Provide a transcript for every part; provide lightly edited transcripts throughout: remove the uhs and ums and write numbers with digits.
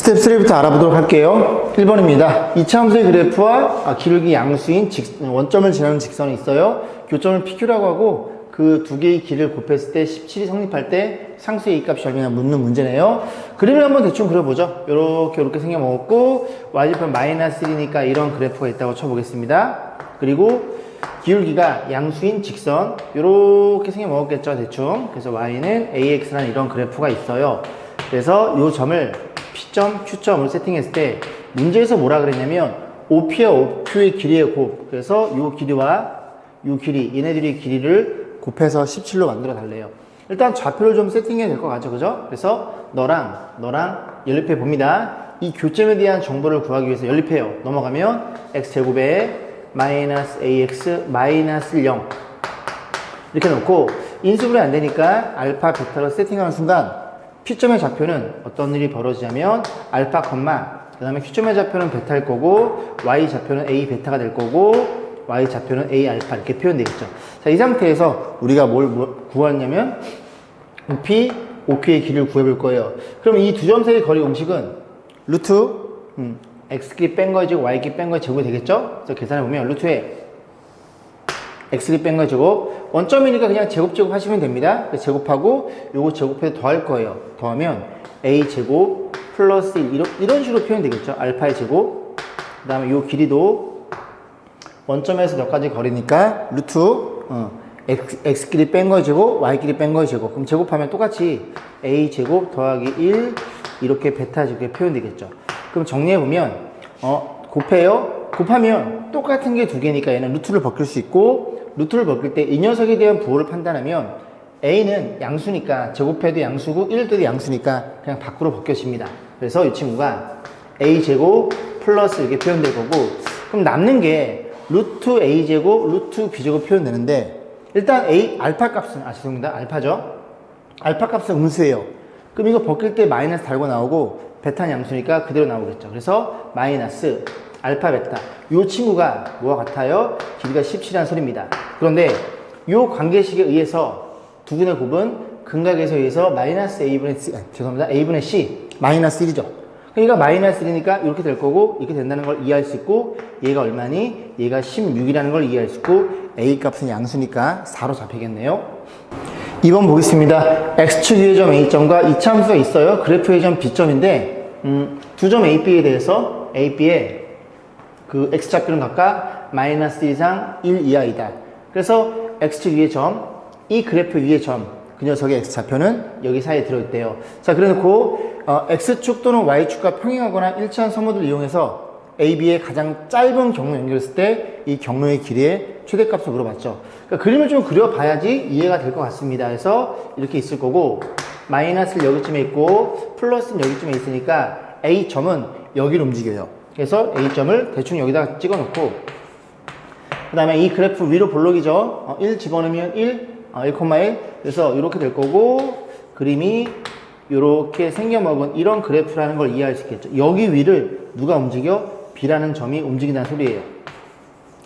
스텝 3부터 알아보도록 할게요. 1번입니다. 이차함수의 그래프와 기울기 양수인 원점을 지나는 직선이 있어요. 교점을 PQ라고 하고 그 두 개의 길을 곱했을 때 17이 성립할 때 상수의 A값이 얼마냐 묻는 문제네요. 그림을 한번 대충 그려보죠. 이렇게 생겨먹었고 y좌편 마이너스 1이니까 이런 그래프가 있다고 쳐보겠습니다. 그리고 기울기가 양수인 직선 이렇게 생겨먹었겠죠 대충. 그래서 y는 ax라는 이런 그래프가 있어요. 그래서 이 점을 P점, Q점으로 세팅했을 때 문제에서 뭐라 그랬냐면 OP와 OQ의 길이의 곱, 그래서 이 길이와 이 길이, 얘네들의 길이를 곱해서 17로 만들어 달래요. 일단 좌표를 좀 세팅해야 될 것 같죠, 그죠? 그래서 너랑 연립해 봅니다. 이 교점에 대한 정보를 구하기 위해서 연립해요. 넘어가면 x제곱에 마이너스 ax 마이너스 0 이렇게 놓고 인수분해 안 되니까 알파, 베타로 세팅하는 순간 P점의 좌표는 어떤 일이 벌어지냐면 알파, 그 다음에 Q점의 좌표는 베타일 거고 Y 좌표는 A 베타가 될 거고 Y 좌표는 A 알파 이렇게 표현되겠죠. 자, 이 상태에서 우리가 뭘 구하냐면 P, OQ의 길이를 구해볼 거예요. 그럼 이 두 점 사이의 거리 공식은 루트 X끼리 뺀 거의 제곱, Y끼리 뺀 거의 제곱이 되겠죠? 그래서 계산해보면 루트에 X끼리 뺀 거의 제곱, 원점이니까 그냥 제곱 하시면 됩니다. 그래서 제곱하고 요거 제곱해서 더할 거예요. 더하면 A 제곱 플러스 1 이런 식으로 표현되겠죠. 알파의 제곱, 그 다음에 요 길이도 원점에서 몇 가지 거리니까 루트 X끼리 뺀 거의 제곱, Y끼리 뺀 거의 제곱. 그럼 제곱하면 똑같이 A 제곱 더하기 1 이렇게 베타 제곱이 표현되겠죠. 그럼 정리해보면 곱해요. 곱하면 똑같은 게 두 개니까 얘는 루트를 벗길 수 있고 루트를 벗길 때 이 녀석에 대한 부호를 판단하면 A는 양수니까 제곱해도 양수고 1도 양수니까 그냥 밖으로 벗겨집니다. 그래서 이 친구가 A제곱 플러스 이렇게 표현될 거고 그럼 남는 게 루트 A제곱 루트 B제곱 표현되는데 일단 알파 값은 죄송합니다. 알파죠. 알파 값은 음수예요. 그럼 이거 벗길 때 마이너스 달고 나오고 베타는 양수니까 그대로 나오겠죠. 그래서 마이너스 알파 베타 이 친구가 뭐와 같아요? 길이가 17이라는 소리입니다. 그런데 이 관계식에 의해서 두 분의 곱은 근각에서 의해서 마이너스 A분의 C, A분의 C 마이너스 1이죠. 그러니까 마이너스 1이니까 이렇게 될 거고 이렇게 된다는 걸 이해할 수 있고 얘가 얼마니? 얘가 16이라는 걸 이해할 수 있고 A 값은 양수니까 4로 잡히겠네요. 2번 보겠습니다. X축 위의 점 A점과 이차함수가 있어요. 그래프의 점 B점인데 두 점 A, B에 대해서 A, B의 그 X좌표는 각각 마이너스 1 이상 1 이하이다. 그래서 X축 위의 점, 이 그래프 위의 점, 그 녀석의 X좌표는 여기 사이에 들어있대요. 자, 그래놓고 X축 또는 Y축과 평행하거나 일치한 선모들을 이용해서 A, B의 가장 짧은 경로 연결했을 때 이 경로의 길이의 최대값을 물어봤죠. 그러니까 그림을 좀 그려봐야지 이해가 될 것 같습니다. 그래서 이렇게 있을 거고 마이너스는 여기쯤에 있고 플러스는 여기쯤에 있으니까 A점은 여기로 움직여요. 그래서 A점을 대충 여기다 찍어놓고 그 다음에 이 그래프 위로 볼록이죠. 1 집어넣으면 1,1 그래서 이렇게 될 거고 그림이 이렇게 생겨먹은 이런 그래프라는 걸 이해할 수 있겠죠. 여기 위를 누가 움직여? B라는 점이 움직인다는 소리예요.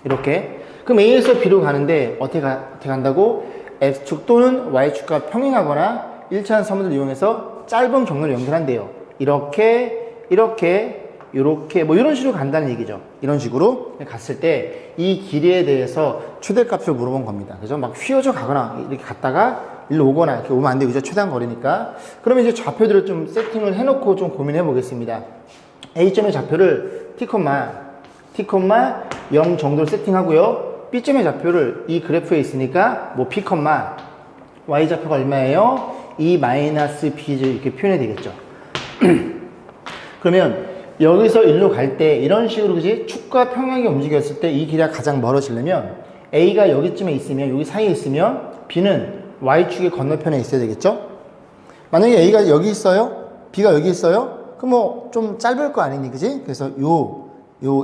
이렇게. 그럼 A에서 B로 가는데 어떻게 간다고? X축 또는 Y축과 평행하거나 일치한 선모들을 이용해서 짧은 경로를 연결한대요. 이렇게 뭐 이런 식으로 간다는 얘기죠. 이런 식으로 갔을 때 이 길이에 대해서 최대값을 물어본 겁니다. 그죠? 막 휘어져 가거나 이렇게 갔다가 일로 오거나 이렇게 오면 안 되죠. 최대한 거리니까. 그러면 이제 좌표들을 좀 세팅을 해놓고 좀 고민해 보겠습니다. A점의 좌표를 T,0 정도로 세팅하고요. B점의 좌표를 이 그래프에 있으니까 뭐 P, Y 좌표가 얼마예요? 2 마이너스 B 이렇게 표현이 되겠죠. 그러면 여기서 일로 갈 때 이런 식으로 그지 축과 평행하게 움직였을 때 이 길이가 가장 멀어지려면 A가 여기쯤에 있으면 여기 사이에 있으면 B는 Y축의 건너편에 있어야 되겠죠. 만약에 A가 여기 있어요, B가 여기 있어요, 그럼 뭐 좀 짧을 거 아니니 그지? 그래서 요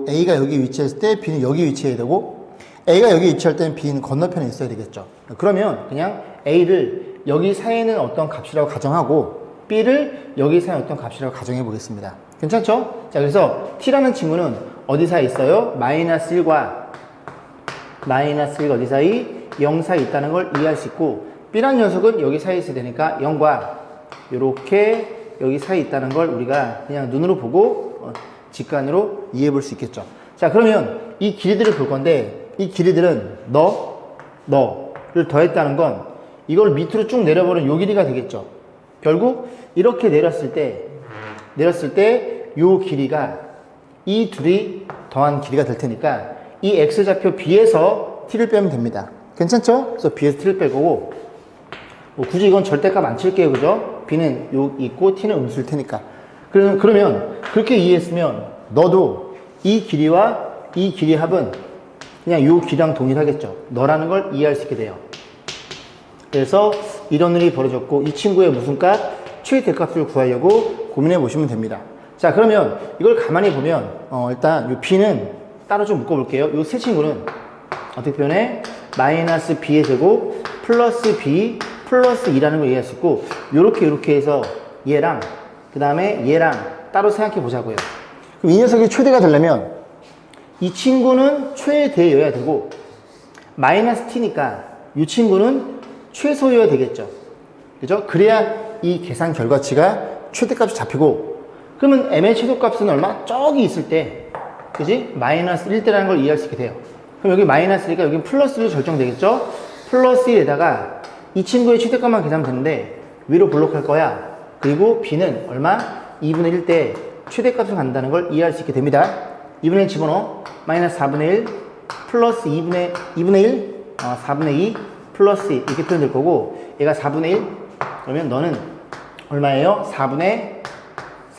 A가 여기 위치했을 때 B는 여기 위치해야 되고 A가 여기 위치할 때는 B는 건너편에 있어야 되겠죠. 그러면 그냥 A를 여기 사이에는 어떤 값이라고 가정하고 B를 여기 사이에 어떤 값이라고 가정해 보겠습니다. 괜찮죠? 자, 그래서 T라는 친구는 어디 사이에 있어요? 마이너스 1과 어디 사이? 0 사이에 있다는 걸 이해할 수 있고 B라는 녀석은 여기 사이에 있어야 되니까 0과 이렇게 여기 사이에 있다는 걸 우리가 그냥 눈으로 보고 직관으로 이해해 볼 수 있겠죠. 자, 그러면 이 길이들을 볼 건데 이 길이들은 너를 더했다는 건 이걸 밑으로 쭉 내려버린 요 길이가 되겠죠. 결국 이렇게 내렸을 때 요 길이가 이 둘이 더한 길이가 될 테니까 이 x좌표 b에서 t를 빼면 됩니다. 괜찮죠? 그래서 b에서 t를 뺄 거고 뭐 굳이 이건 절대값 안 칠게요. 그죠? b는 요 있고 t는 음수일 테니까. 그러면 그렇게 이해했으면 너도 이 길이와 이 길이 합은 그냥 요 길이랑 동일하겠죠. 너라는 걸 이해할 수 있게 돼요. 그래서 이런 일이 벌어졌고 이 친구의 무슨 값? 최대값을 구하려고 고민해 보시면 됩니다. 자, 그러면 이걸 가만히 보면 일단 요 b는 따로 좀 묶어볼게요. 요 세 친구는 어떻게 표현해? 마이너스 b의 제곱 플러스 b 플러스 2라는 걸 이해할 수 있고 요렇게 해서 얘랑 그 다음에 얘랑 따로 생각해 보자고요. 그럼 이 녀석이 최대가 되려면 이 친구는 최대여야 되고 마이너스 t니까 이 친구는 최소여야 되겠죠. 그죠? 그래야 이 계산 결과치가 최대값이 잡히고 그러면 m의 최소값은 얼마? 저기 있을 때 그지? 마이너스 1대라는 걸 이해할 수 있게 돼요. 그럼 여기 마이너스니까 여기 플러스로 결정되겠죠? 플러스 1에다가 이 친구의 최대값만 계산하면 되는데 위로 블록할 거야. 그리고 b는 얼마? 2분의 1 때 최대값을 간다는 걸 이해할 수 있게 됩니다. 2분의 1 집어넣어. 마이너스 4분의 1 플러스 2분의 1 4분의 2 플러스 2 이렇게 표현될 거고 얘가 4분의 1 그러면 너는 얼마예요? 4분의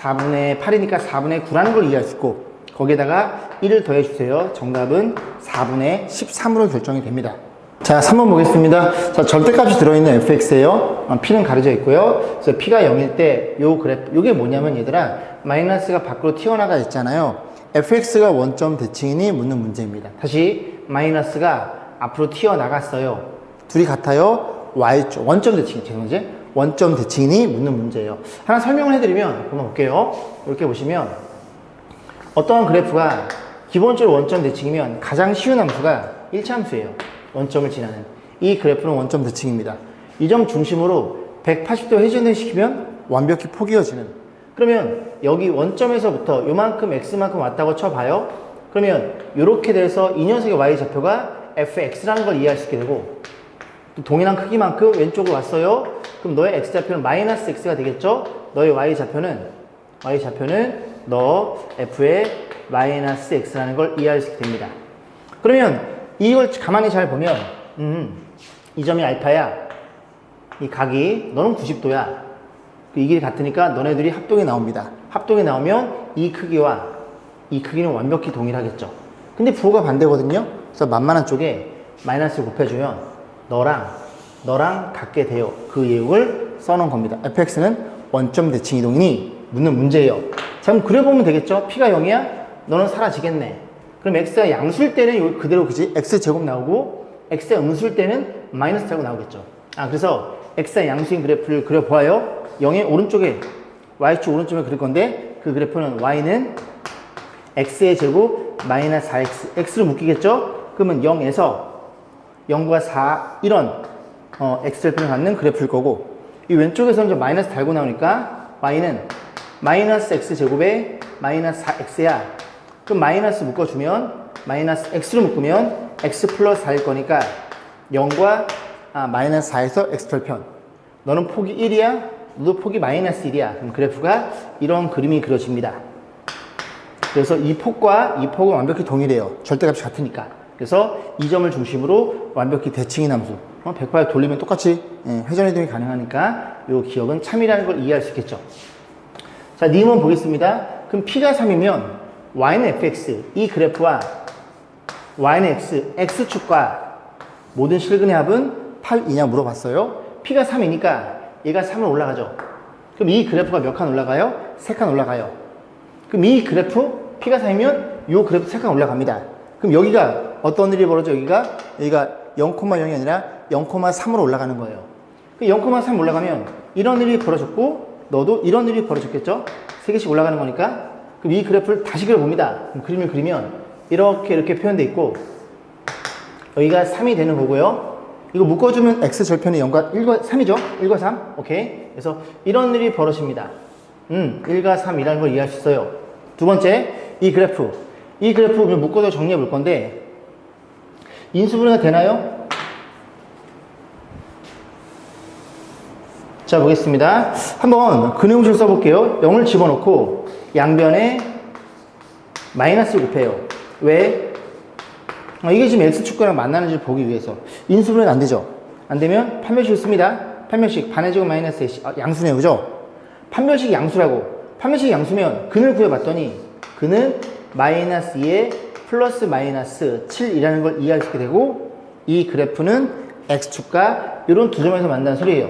8이니까 4분의 9라는 걸 이해할 수 있고 거기에다가 1을 더해주세요. 정답은 4분의 13으로 결정이 됩니다. 자, 3번 보겠습니다. 자, 절대값이 들어있는 fx예요. p는 가려져 있고요. 그래서 p가 0일 때 요 그래프, 요게 뭐냐면 얘들아 마이너스가 밖으로 튀어나가 있잖아요. fx가 원점 대칭이니 묻는 문제입니다. 다시 마이너스가 앞으로 튀어나갔어요. 둘이 같아요. y쪽 원점 대칭 죄송하지? 원점 대칭이니 묻는 문제예요. 하나 설명을 해드리면 한번 볼게요. 이렇게 보시면 어떠한 그래프가 기본적으로 원점 대칭이면 가장 쉬운 함수가 1차 함수예요. 원점을 지나는 이 그래프는 원점 대칭입니다. 이 점 중심으로 180도 회전시키면 완벽히 포개어지는 그러면 여기 원점에서부터 요만큼 x만큼 왔다고 쳐봐요. 그러면 이렇게 돼서 이 녀석의 y좌표가 fx라는 걸 이해할 수 있게 되고 또 동일한 크기만큼 왼쪽으로 왔어요. 그럼 너의 x좌표는 마이너스 x가 되겠죠. 너의 y좌표는 너 f의 마이너스 x라는 걸 이해할 수 있게 됩니다. 그러면 이걸 가만히 잘 보면 이 점이 알파야. 이 각이 너는 90도야. 이 길이 같으니까 너네들이 합동이 나옵니다. 합동이 나오면 이 크기와 이 크기는 완벽히 동일하겠죠. 근데 부호가 반대거든요. 그래서 만만한 쪽에 마이너스를 곱해주면 너랑 같게 돼요. 그 예육을 써놓은 겁니다. fx는 원점 대칭 이동이니 묻는 문제예요. 자, 그럼 그려보면 되겠죠. p가 0이야? 너는 사라지겠네. 그럼 x가 양수일 때는 여기 그대로 그지? x제곱 나오고 x가 음수일 때는 마이너스 제곱 나오겠죠. 그래서 x가 양수인 그래프를 그려보아요. 0의 오른쪽에 y축 오른쪽에 그릴 건데 그 그래프는 y는 x의 제곱 마이너스 4x x로 묶이겠죠. 그러면 0에서 0과 4 이런 x절편을 갖는 그래프일 거고 이 왼쪽에서는 이제 마이너스 달고 나오니까 y는 마이너스 x제곱에 마이너스 4x야. 그럼 마이너스 묶어주면 마이너스 x로 묶으면 x 플러스 4일 거니까 0과 마이너스 4에서 x절편 너는 폭이 1이야 너도 폭이 마이너스 1이야. 그럼 그래프가 이런 그림이 그려집니다. 그래서 이 폭과 이 폭은 완벽히 동일해요. 절대값이 같으니까. 그래서 이 점을 중심으로 완벽히 대칭인 함수 180 돌리면 똑같이 회전이동이 가능하니까 이 기억은 참이라는 걸 이해할 수 있겠죠. 자, 니은 보겠습니다. 그럼 p가 3이면 y는 fx 이 그래프와 y는 x축과 모든 실근의 합은 8이냐 물어봤어요. p가 3이니까 얘가 3을 올라가죠. 그럼 이 그래프가 몇 칸 올라가요? 3칸 올라가요. 그럼 이 그래프 p가 3이면 이 그래프 3칸 올라갑니다. 그럼 여기가 어떤 일이 벌어져? 여기가 0,0이 아니라 0,3으로 올라가는 거예요. 0,3 올라가면 이런 일이 벌어졌고 너도 이런 일이 벌어졌겠죠? 3개씩 올라가는 거니까. 그럼 이 그래프를 다시 그려봅니다. 그럼 그림을 그리면 이렇게 표현되어 있고 여기가 3이 되는 거고요. 이거 묶어주면 x절편이 0과 1과 3이죠? 1과 3. 오케이. 그래서 이런 일이 벌어집니다. 1과 3이라는 걸 이해할 수 있어요. 두 번째, 이 그래프 묶어서 정리해 볼 건데, 인수분해가 되나요? 자, 보겠습니다. 한번 근해공식을 써볼게요. 0을 집어넣고 양변에 마이너스 곱해요. 왜? 이게 지금 x축구랑 만나는지 보기 위해서. 인수분해가 안 되죠? 안 되면 판별식을 씁니다. 판별식 반의 제곱 마이너스 양수네요. 그죠? 판별식이 양수라고. 판별식이 양수면 근을 구해봤더니 근은 마이너스 2에 플러스 마이너스 7이라는 걸 이해할 수 있게 되고, 이 그래프는 x축과 이런 두 점에서 만나는 소리예요.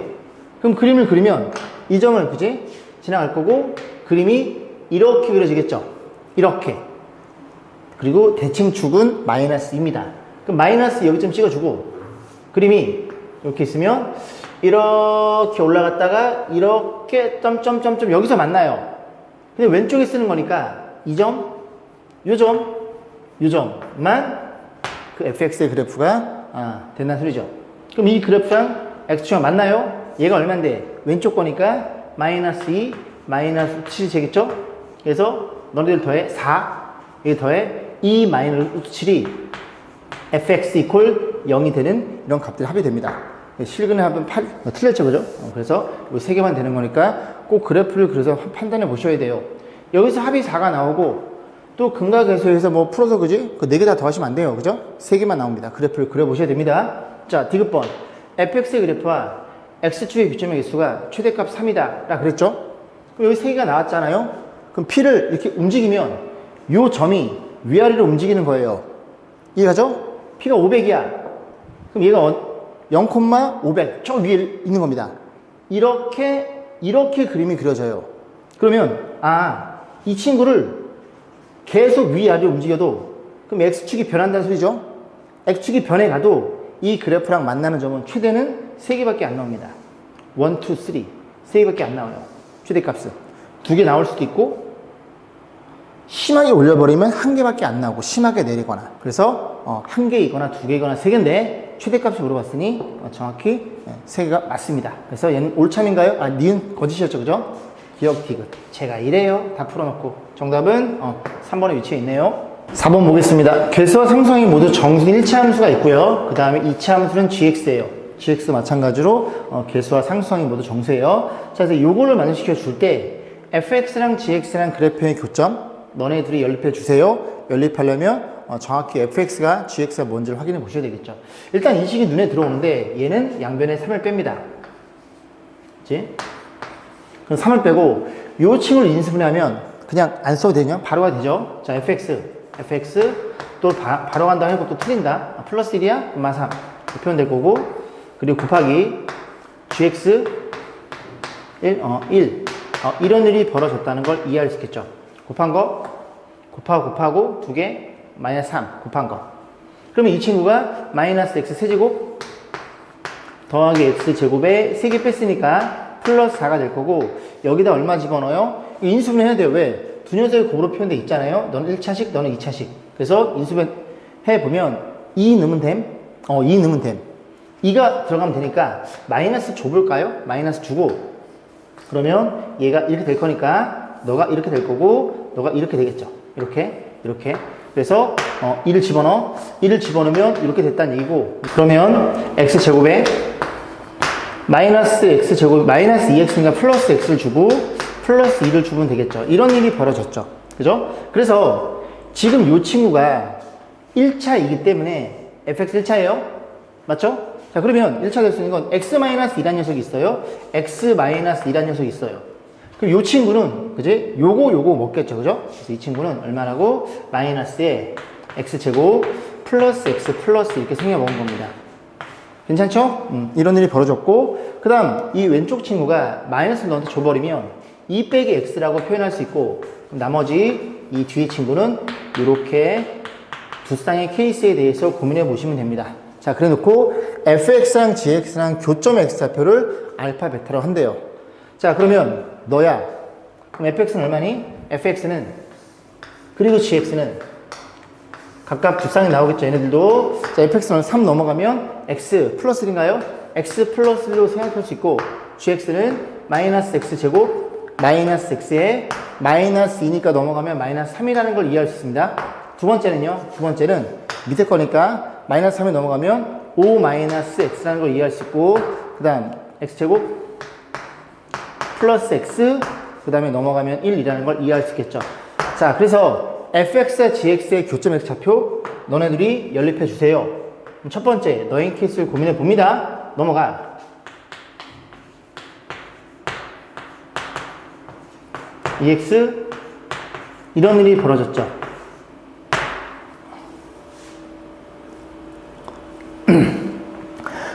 그럼 그림을 그리면 이 점을 그지? 지나갈 거고, 그림이 이렇게 그려지겠죠? 이렇게. 그리고 대칭축은 마이너스 2입니다. 그럼 마이너스 여기쯤 찍어주고, 그림이 이렇게 있으면 이렇게 올라갔다가 이렇게 점점점점 여기서 만나요. 근데 왼쪽에 쓰는 거니까 이 점, 요 점, 요 점만 그 fx의 그래프가 된다는 소리죠. 그럼 이 그래프랑 x축이 만나요? 얘가 얼마인데? 왼쪽 거니까 마이너스 2, 마이너스 7이 되겠죠? 그래서 너희들 더해 4, 여기 더해 2 마이너스 7이 fx 이퀄 0이 되는 이런 값들이 합이 됩니다. 실근의 합은 8, 틀렸죠, 그죠? 그래서 이 세 개만 되는 거니까 꼭 그래프를 그래서 판단해 보셔야 돼요. 여기서 합이 4가 나오고, 또 근과 계수해서 뭐 풀어서 그지? 그 4개 다 더하시면 안 돼요, 그죠? 3개만 나옵니다. 그래프를 그려보셔야 됩니다. 자, 디귿번. fx의 그래프와 x축의 교점의 개수가 최대값 3이다 라 그랬죠? 그럼 여기 3개가 나왔잖아요? 그럼 p를 이렇게 움직이면 요 점이 위아래로 움직이는 거예요. 이해가죠? p가 500이야. 그럼 얘가 0,500 저 위에 있는 겁니다. 이렇게 그림이 그려져요. 그러면 이 친구를 계속 위아래로 움직여도 그럼 x축이 변한다는 소리죠. x축이 변해가도 이 그래프랑 만나는 점은 최대는 3개밖에 안 나옵니다. 1, 2, 3 3개밖에 안 나와요. 최대값은 2개 나올 수도 있고, 심하게 올려버리면 1개밖에 안 나오고 심하게 내리거나, 그래서 1개이거나 2개이거나 3개인데 최대값을 물어봤으니 정확히 3개가 맞습니다. 그래서 얘는 올참인가요? 니은 거짓이었죠, 그죠? 기억 디귿. 제가 이래요. 다 풀어놓고. 정답은 3번에 위치해 있네요. 4번 보겠습니다. 괴수와 상수항이 모두 정수인 1차 함수가 있고요. 그 다음에 2차 함수는 gx예요. gx 마찬가지로 괴수와 상수항이 모두 정수예요. 자, 그래서 요거를 만족시켜 줄 때 fx랑 gx랑 그래프의 교점 너네 둘이 연립해 주세요. 연립하려면 정확히 fx가 gx가 뭔지를 확인해 보셔야 되겠죠. 일단 이 식이 눈에 들어오는데 얘는 양변에 3을 뺍니다. 그치? 그럼 3을 빼고 요 친구를 인수분해하면 그냥 안 써도 되냐? 바로가 되죠. 자, fx 또 바로 간다 해도 또 틀린다. 플러스 1이야? 그럼 3 표현될 거고, 그리고 곱하기 gx 1 이런 일이 벌어졌다는 걸 이해할 수 있겠죠. 곱한 거 곱하고 2개 마이너스 3 곱한 거. 그러면 이 친구가 마이너스 x 세제곱 더하기 x 제곱에 3개 뺐으니까 플러스 4가 될 거고, 여기다 얼마 집어넣어요? 인수분해 해야 돼요. 왜? 두 녀석이 곱으로 표현되어 있잖아요. 너는 1차식, 너는 2차식. 그래서 인수분해 해보면 2 넣으면 됨. 2 넣으면 됨. 2가 들어가면 되니까 마이너스 줘볼까요? 마이너스 주고, 그러면 얘가 이렇게 될 거니까 너가 이렇게 될 거고 너가 이렇게 되겠죠. 이렇게 그래서 2를 집어넣어. 2를 집어넣으면 이렇게 됐다는 얘기고, 그러면 x제곱에 마이너스 x제곱 마이너스 2x니까 플러스 x를 주고 플러스 2를 주면 되겠죠. 이런 일이 벌어졌죠. 그죠? 그래서 지금 이 친구가 1차이기 때문에 fx 1차예요. 맞죠? 자, 그러면 1차 될 수 있는 건 x-2란 녀석이 있어요. x-2란 녀석이 있어요. 그럼 이 친구는, 그지? 요거 먹겠죠. 그죠? 그래서 이 친구는 얼마라고? 마이너스에 x제곱 플러스 x 플러스 이렇게 생겨 먹은 겁니다. 괜찮죠? 이런 일이 벌어졌고, 그 다음 이 왼쪽 친구가 마이너스를 너한테 줘버리면 2 빼기 x라고 표현할 수 있고, 나머지 이 뒤에 친구는 이렇게 두 쌍의 케이스에 대해서 고민해 보시면 됩니다. 자, 그래 놓고 fx랑 gx랑 교점 x좌표를 알파 베타로 한대요. 자, 그러면 너야. 그럼 fx는 얼마니? fx는 그리고 gx는 각각 두 쌍이 나오겠죠. 얘네들도. 자, fx는 3 넘어가면 x 플러스 1인가요? x 플러스 1로 생각할 수 있고, gx는 마이너스 x 제곱 마이너스 x에 마이너스 2니까 넘어가면 마이너스 3이라는 걸 이해할 수 있습니다. 두 번째는요. 두 번째는 밑에 거니까 마이너스 3이 넘어가면 5 마이너스 x라는 걸 이해할 수 있고 그 다음 x제곱 플러스 x 그 다음에 넘어가면 1이라는 걸 이해할 수 있겠죠. 자, 그래서 fx와 gx의 교점 x좌표 너네들이 연립해 주세요. 그럼 첫 번째 너희 케이스를 고민해 봅니다. 넘어가. EX 이런 일이 벌어졌죠.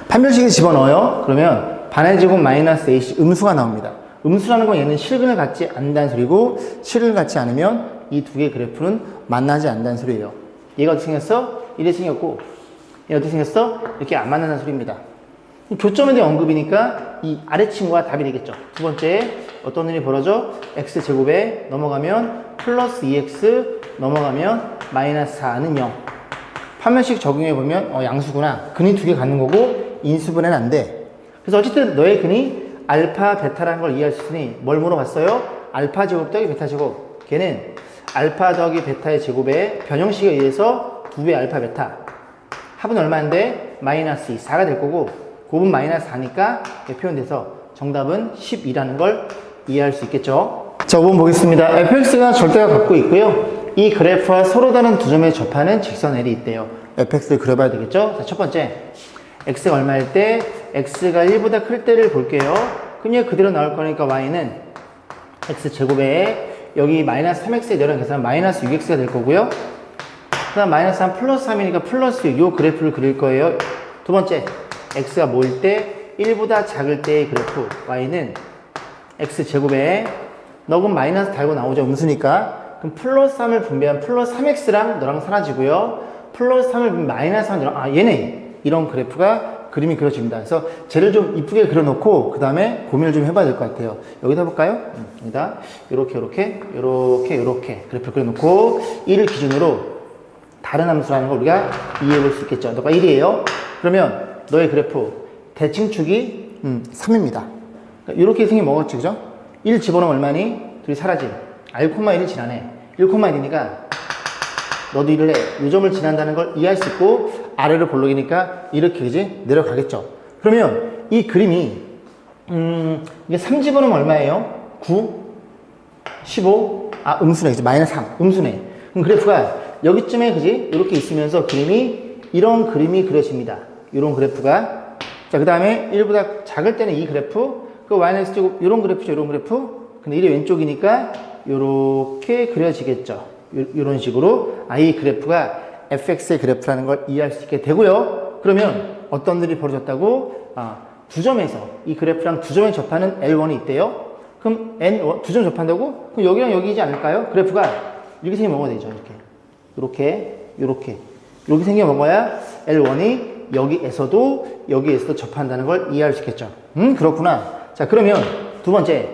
판별식에 집어넣어요. 그러면 반의 제곱 마이너스 AC 음수가 나옵니다. 음수라는 건 얘는 실근을 갖지 않는다는 소리고 실근을 갖지 않으면 이 두 개의 그래프는 만나지 않는다는 소리예요. 얘가 어떻게 생겼어? 이렇게 생겼고 얘가 어떻게 생겼어? 이렇게 안 만난다는 소리입니다. 교점에 대한 언급이니까 이 아래 친구가 답이 되겠죠. 두 번째 어떤 일이 벌어져? x제곱에 넘어가면 플러스 2x 넘어가면 마이너스 4는 0. 판별식 적용해보면 양수구나. 근이 두 개 갖는 거고 인수분해는 안 돼. 그래서 어쨌든 너의 근이 알파, 베타라는 걸 이해할 수 있으니 뭘 물어봤어요? 알파 제곱 더하기 베타 제곱. 걔는 알파 더하기 베타의 제곱에 변형식에 의해서 2배 알파 베타. 합은 얼마인데? 마이너스 2, 4가 될 거고 곱은 마이너스 4니까 표현돼서 정답은 12라는 걸 이해할 수 있겠죠. 자, 5번 보겠습니다. fx가 절대가 갖고 있고요. 이 그래프와 서로 다른 두 점에 접하는 직선 L이 있대요. fx를 그려봐야 되겠죠. 자, 첫 번째 x가 얼마일 때 x가 1보다 클 때를 볼게요. 그럼 얘 그대로 나올 거니까 y는 x제곱에 여기 마이너스 3x에 내려간 계산은 마이너스 6x가 될 거고요. 그 다음 마이너스 3 플러스 3이니까 플러스 6, 요 그래프를 그릴 거예요. 두 번째 x가 뭐일 때 1보다 작을 때의 그래프 y는 x제곱에 너금 마이너스 달고 나오죠. 음수니까. 그럼 플러스 3을 분배한 플러스 3x랑 너랑 사라지고요. 플러스 3을 분배 마이너스 3을 너랑 얘네 이런 그래프가 그림이 그려집니다. 그래서 쟤를 좀 이쁘게 그려놓고 그 다음에 고민을 좀 해봐야 될 것 같아요. 여기다 해볼까요? 여기다 요렇게 그래프를 그려놓고 1을 기준으로 다른 함수라는 걸 우리가 이해해 볼 수 있겠죠. 너가 1이에요. 그러면 너의 그래프 대칭축이 3입니다. 그러니까 이렇게 생긴 먹었지, 그죠? 1 집어넣으면 얼마니? 둘이 사라짐. 1,1이 지나네. 1,1이니까 너도 1을 해. 요 점을 지난다는 걸 이해할 수 있고 아래로 볼록이니까 이렇게 그지? 내려가겠죠. 그러면 이 그림이 이게 3 집어넣으면 얼마예요? 9, 15, 음수네. 그치? 마이너스 3, 음수네. 그럼 그래프가 여기쯤에 그지? 이렇게 있으면서 그림이 이런 그림이 그려집니다. 이런 그래프가. 자, 그 다음에 1보다 작을 때는 이 그래프, 그 마이너스 제곱 이런 그래프죠. 이런 그래프. 근데 1이 왼쪽이니까 이렇게 그려지겠죠. 이런 식으로 이 그래프가 fx의 그래프라는 걸 이해할 수 있게 되고요. 그러면 어떤 일이 벌어졌다고? 두 점에서 이 그래프랑 두 점에 접하는 L1이 있대요. 그럼 N1, 두 점 접한다고? 그럼 여기랑 여기이지 않을까요? 그래프가 이렇게 생겨 먹어야 되죠. 이렇게 생겨 먹어야 L1이 여기에서도 접한다는 걸 이해할 수 있겠죠. 그렇구나. 자, 그러면 두 번째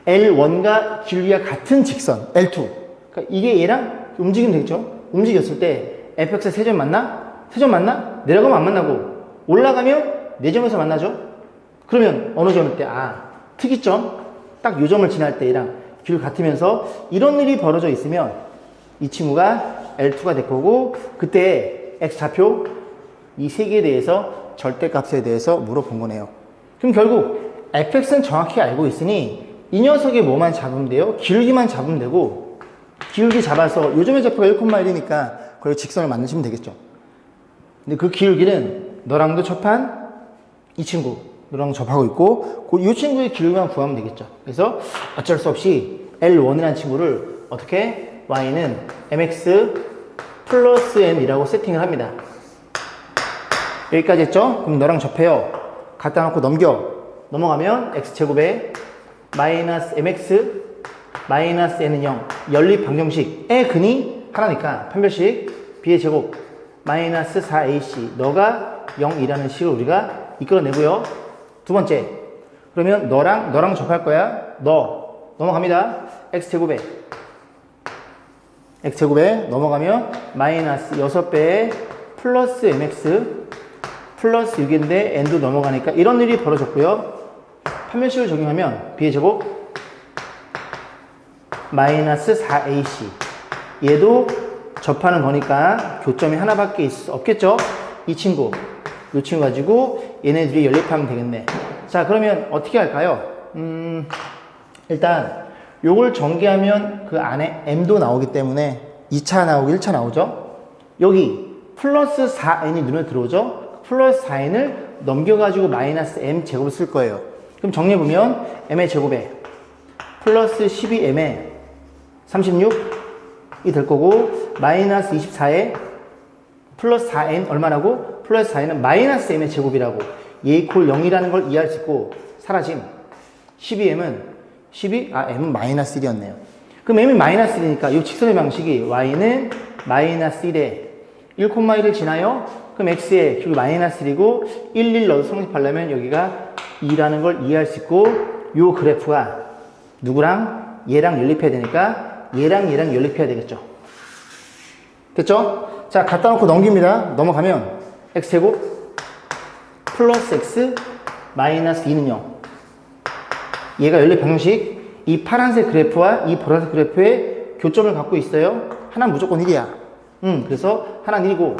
L1과 길이가 같은 직선 L2. 그러니까 이게 얘랑 움직이면 되겠죠. 움직였을 때 fx의 세점 만나? 세점 만나? 내려가면 안 만나고 올라가면 네 점에서 만나죠. 그러면 어느 점일 때 특이점 딱 요 점을 지날 때 얘랑 길 같으면서 이런 일이 벌어져 있으면 이 친구가 L2가 될 거고 그때 x좌표 이 세 개에 대해서 절대값에 대해서 물어본 거네요. 그럼 결국 fx는 정확히 알고 있으니 이 녀석의 뭐만 잡으면 돼요? 기울기만 잡으면 되고 기울기 잡아서 요즘의 좌표가 1,1이니까 거기 직선을 만드시면 되겠죠. 근데 그 기울기는 너랑도 접한 이 친구 너랑 접하고 있고 이 친구의 기울기만 구하면 되겠죠. 그래서 어쩔 수 없이 L1이라는 친구를 어떻게? y는 mx 플러스 n이라고 세팅을 합니다. 여기까지 했죠? 그럼 너랑 접해요. 갖다 놓고 넘어가면 x제곱에 마이너스 mx 마이너스 n은 0. 연립 방정식의 근이 하나니까 판별식 b의 제곱 마이너스 4ac 너가 0이라는 식을 우리가 이끌어내고요. 두 번째 그러면 너랑 접할 거야. 넘어갑니다. x제곱에 넘어가면 마이너스 6배에 플러스 mx 플러스 6인데 n도 넘어가니까 이런 일이 벌어졌고요. 판별식을 적용하면 b의 제곱 마이너스 4ac. 얘도 접하는 거니까 교점이 하나밖에 없겠죠? 이 친구 가지고 얘네들이 연립하면 되겠네. 자, 그러면 어떻게 할까요? 일단 요걸 전개하면 그 안에 m도 나오기 때문에 2차 나오고 1차 나오죠? 여기 플러스 4n이 눈에 들어오죠? 플러스 4n을 넘겨가지고 마이너스 m 제곱을 쓸 거예요. 그럼 정리해보면 m의 제곱에 플러스 12m에 36이 될 거고, 마이너스 24에 플러스 4n 얼마라고? 플러스 4n은 마이너스 m의 제곱이라고. 얘 이퀄 0이라는 걸 이해할 수 있고, 사라짐. 12m은 m은 마이너스 1이었네요. 그럼 m이 마이너스 1이니까 이 직선의 방식이 y는 마이너스 1에 1,1을 지나요? 그럼 x에 결국 마이너스 1이고 1 넣어서 성립하려면 여기가 2라는 걸 이해할 수 있고, 요 그래프가 누구랑 얘랑 연립해야 되니까 얘랑 연립해야 되겠죠. 됐죠? 자, 갖다 놓고 넘깁니다. 넘어가면 x제곱 플러스 x 마이너스 2는 0. 얘가 연립 방식, 이 파란색 그래프와 이 보라색 그래프의 교점을 갖고 있어요. 하나는 무조건 1이야. 그래서 하나는 1이고,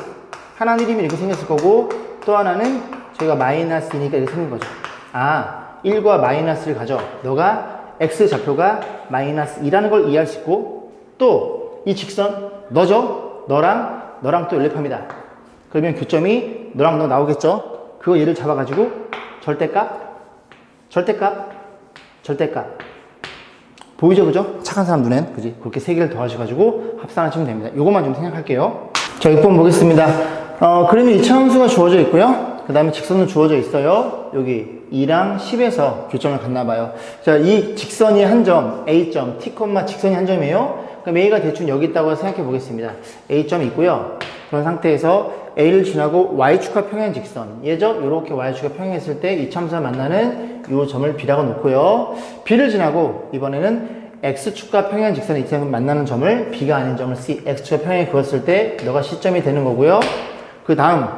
하나는 1이면 이렇게 생겼을 거고, 또 하나는 저희가 마이너스 2니까 이렇게 생긴 거죠. 아, 1과 마이너스를 가져. 너가 x 좌표가 마이너스 2라는 걸 이해할 수 있고, 또 이 직선 너죠? 너랑 또 연립합니다. 그러면 교점이 너랑 너 나오겠죠? 그거 얘를 잡아가지고 절대값 보이죠? 그죠? 착한 사람 눈엔, 그지? 그렇게 세 개를 더하셔가지고 합산하시면 됩니다. 요것만 좀 생각할게요. 자, 6번 보겠습니다. 그림이 이차함수가 주어져 있고요. 그 다음에 직선은 주어져 있어요. 여기 2랑 10에서 교점을 갖나봐요. 자, 이 직선이 한 점, A점, T, 직선이 한 점이에요. 그럼 A가 대충 여기 있다고 생각해 보겠습니다. A점이 있고요. 그런 상태에서 A를 지나고 Y축과 평행 직선, 얘죠? 이렇게 Y축과 평행했을 때 이차함수가 만나는 이 점을 B라고 놓고요. B를 지나고 이번에는 X축과 평행 직선이 만나는 점을, B가 아닌 점을 C, X축과 평행에 그었을 때 너가 C점이 되는 거고요. 그 다음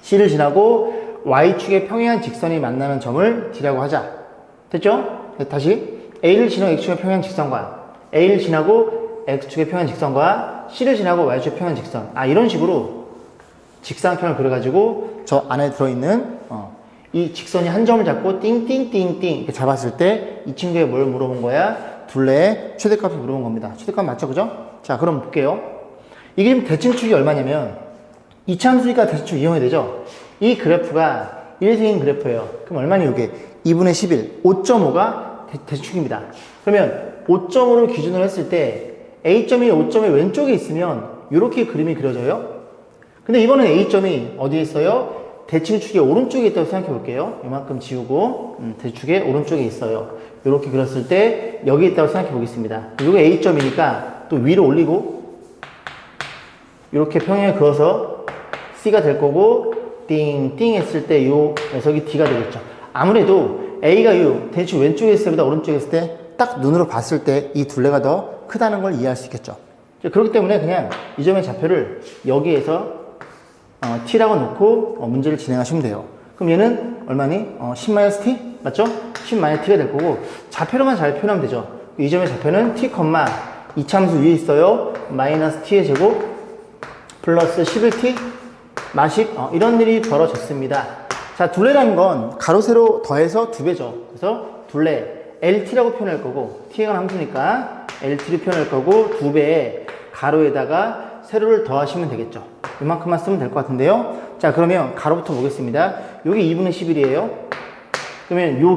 C를 지나고 Y축의 평행한 직선이 만나는 점을 D라고 하자. 됐죠? 다시 A를 지나고 X축의 평행한 직선과 A를 지나고 X축의 평행한 직선과 C를 지나고 Y축의 평행한 직선, 이런 식으로 직사각형을 그려가지고 저 안에 들어있는 이 직선이 한 점을 잡고 띵띵띵띵 이렇게 잡았을 때 이 친구에 뭘 물어본 거야? 둘레의 최대값을 물어본 겁니다. 최대값 맞죠? 그죠? 자, 그럼 볼게요. 이게 지금 대칭축이 얼마냐면 이차함수니까 대칭축 이용해야 되죠? 이 그래프가 이렇게 생긴 그래프예요. 그럼 얼마니 이게? 2분의 11, 5.5가 대칭축입니다. 그러면 5.5를 기준으로 했을 때 A점이 5점의 왼쪽에 있으면 이렇게 그림이 그려져요. 근데 이번엔 A점이 어디에 있어요? 대칭축의 오른쪽에 있다고 생각해 볼게요. 이만큼 지우고 대축의 오른쪽에 있어요. 이렇게 그렸을 때 여기 있다고 생각해 보겠습니다. 이게 A점이니까 또 위로 올리고 이렇게 평행을 그어서 C가 될 거고, 띵띵 했을 때 이 녀석이 D가 되겠죠. 아무래도 A가 이 대충 왼쪽에 있을 때보다 오른쪽에 있을 때 딱 눈으로 봤을 때 이 둘레가 더 크다는 걸 이해할 수 있겠죠. 그렇기 때문에 그냥 이 점의 좌표를 여기에서 T라고 놓고 문제를 진행하시면 돼요. 그럼 얘는 얼마니? 10-T? 맞죠? 10-T가 될 거고, 좌표로만 잘 표현하면 되죠. 이 점의 좌표는 T, 이차함수 위에 있어요. 마이너스 T의 제곱 플러스 11T 마식, 이런 일이 벌어졌습니다. 자, 둘레라는 건 가로 세로 더해서 2배죠. 그래서 둘레 LT라고 표현할 거고, T가 함수니까 LT를 표현할 거고, 2배에 가로에다가 세로를 더하시면 되겠죠. 이만큼만 쓰면 될 것 같은데요. 자, 그러면 가로부터 보겠습니다. 여기 2분의 11이에요. 그러면 요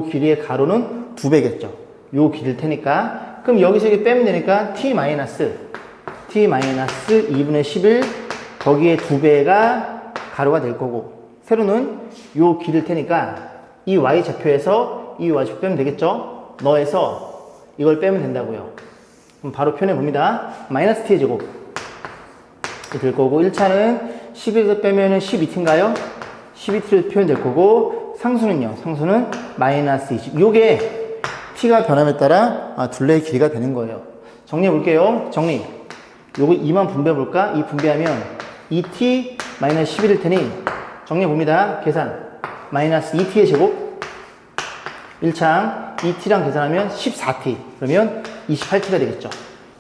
길이의 가로는 2배겠죠. 요 길일 테니까. 그럼 여기서 이렇게 빼면 되니까 T 마이너스 2분의 11, 거기에 2배가 가로가 될 거고, 세로는 요 길일 테니까 이 Y좌표에서 이 Y좌표 빼면 되겠죠? 너에서 이걸 빼면 된다고요. 그럼 바로 표현해 봅니다. 마이너스 T의 제곱 될 거고, 1차는 11에서 빼면은 12T인가요? 12T로 표현될 거고, 상수는요? 상수는 마이너스 20. 요게 T가 변함에 따라 둘레의 길이가 되는 거예요. 정리해 볼게요. 정리. 요거 2만 분배해 볼까? 2 분배하면 2T 마이너스 11일 테니 정리해 봅니다. 계산. 마이너스 2T의 제곱. 1창 2t랑 계산하면 14t. 그러면 28t가 되겠죠.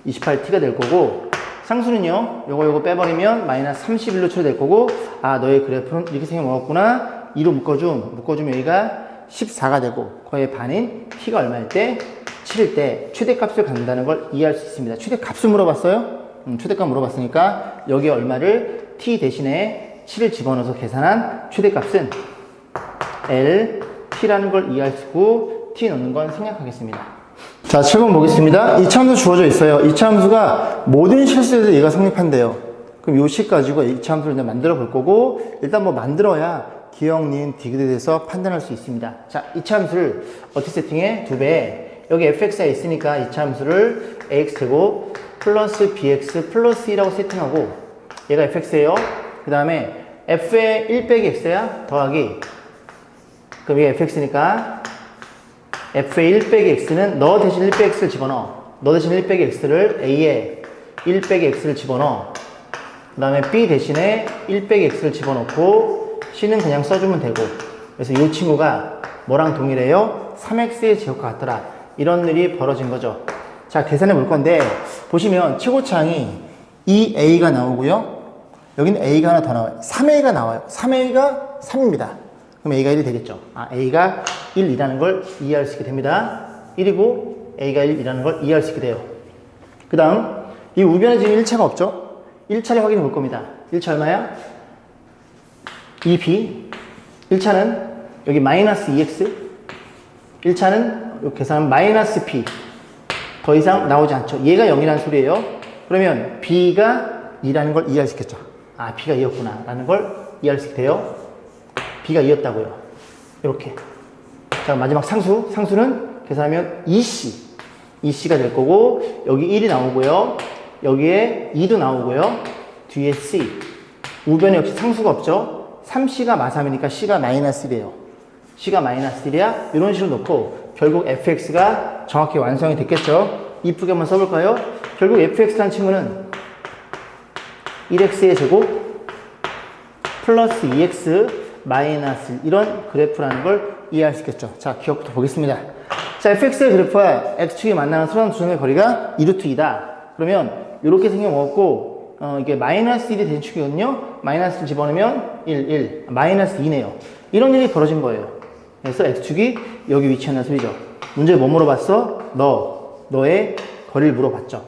28t가 될 거고, 상수는요, 요거 빼버리면 마이너스 31로 처리될 거고, 아, 너의 그래프는 이렇게 생겨 먹었구나. 2로 묶어주면 여기가 14가 되고, 거의 반인 t가 얼마일 때? 7일 때 최대값을 갖는다는 걸 이해할 수 있습니다. 최대값을 물어봤어요? 최대값 물어봤으니까 여기 얼마를 t 대신에 7을 집어넣어서 계산한 최대값은 L, t라는 걸 이해할 수 있고 t 넣는 건 생략하겠습니다. 자, 7번 보겠습니다. 이차함수 주어져 있어요. 이차함수가 모든 실수에서 얘가 성립한대요. 그럼 요 식 가지고 이차함수를 이제 만들어 볼 거고, 일단 뭐 만들어야 기억, 니은, 디귿에 대해서 판단할 수 있습니다. 자, 이차함수를 어떻게 세팅해? 2배. 여기 fx가 있으니까 이차함수를 ax제곱 플러스 bx 플러스 2라고 세팅하고, 얘가 fx예요. 그 다음에 f의 1 빼기 x야 더하기, 그럼 이게 fx니까 f의 1 빼기 x는 너 대신 1 빼기 x를 집어넣어. 너 대신 1 빼기 x를 a에 1 빼기 x를 집어넣어. 그 다음에 b 대신에 1 빼기 x를 집어넣고 c는 그냥 써주면 되고, 그래서 이 친구가 뭐랑 동일해요? 3x의 제곱과 같더라. 이런 일이 벌어진 거죠. 자, 계산해 볼 건데, 보시면 최고차항이 2a가 나오고요. 여기는 a가 하나 더 나와요. 3a가 나와요. 3a가 3입니다. 그럼 a가 1이 되겠죠. 아, a가 1이라는 걸 이해할 수 있게 됩니다. 1이고 a가 1이라는 걸 이해할 수 있게 돼요. 그 다음, 이 우변에 지금 1차가 없죠? 1차를 확인해 볼 겁니다. 1차 얼마야? 2b. 1차는 여기 마이너스 2x. 1차는 계산하면 마이너스 p. 더 이상 나오지 않죠. 얘가 0이라는 소리예요. 그러면 b가 2라는 걸 이해할 수 있겠죠. 아, b가 2였구나 라는 걸 이해할 수 있게 돼요. b가 2였다고요. 이렇게. 자, 마지막 상수는 계산하면 2c가 될 거고, 여기 1이 나오고요. 여기에 2도 나오고요. 뒤에 c. 우변에 역시 상수가 없죠. 3c가 마삼이니까 c가 마이너스 1이에요. c가 마이너스 1이야. 이런 식으로 놓고 결국 fx가 정확히 완성이 됐겠죠. 이쁘게 한번 써볼까요? 결국 fx라는 친구는 1x의 제곱 플러스 2x 마이너스 1, 이런 그래프라는 걸 이해할 수 있겠죠. 자, 기억부터 보겠습니다. 자, fx의 그래프와 x축이 만나는 서로 두 점의 거리가 2루트 2다. 그러면 이렇게 생겨먹었고, 이게 마이너스 1이 된 축이거든요. 마이너스를 집어넣으면 1, 마이너스 2네요. 이런 일이 벌어진 거예요. 그래서 x축이 여기 위치한다는 소리죠. 문제를 뭐 물어봤어? 너의 거리를 물어봤죠.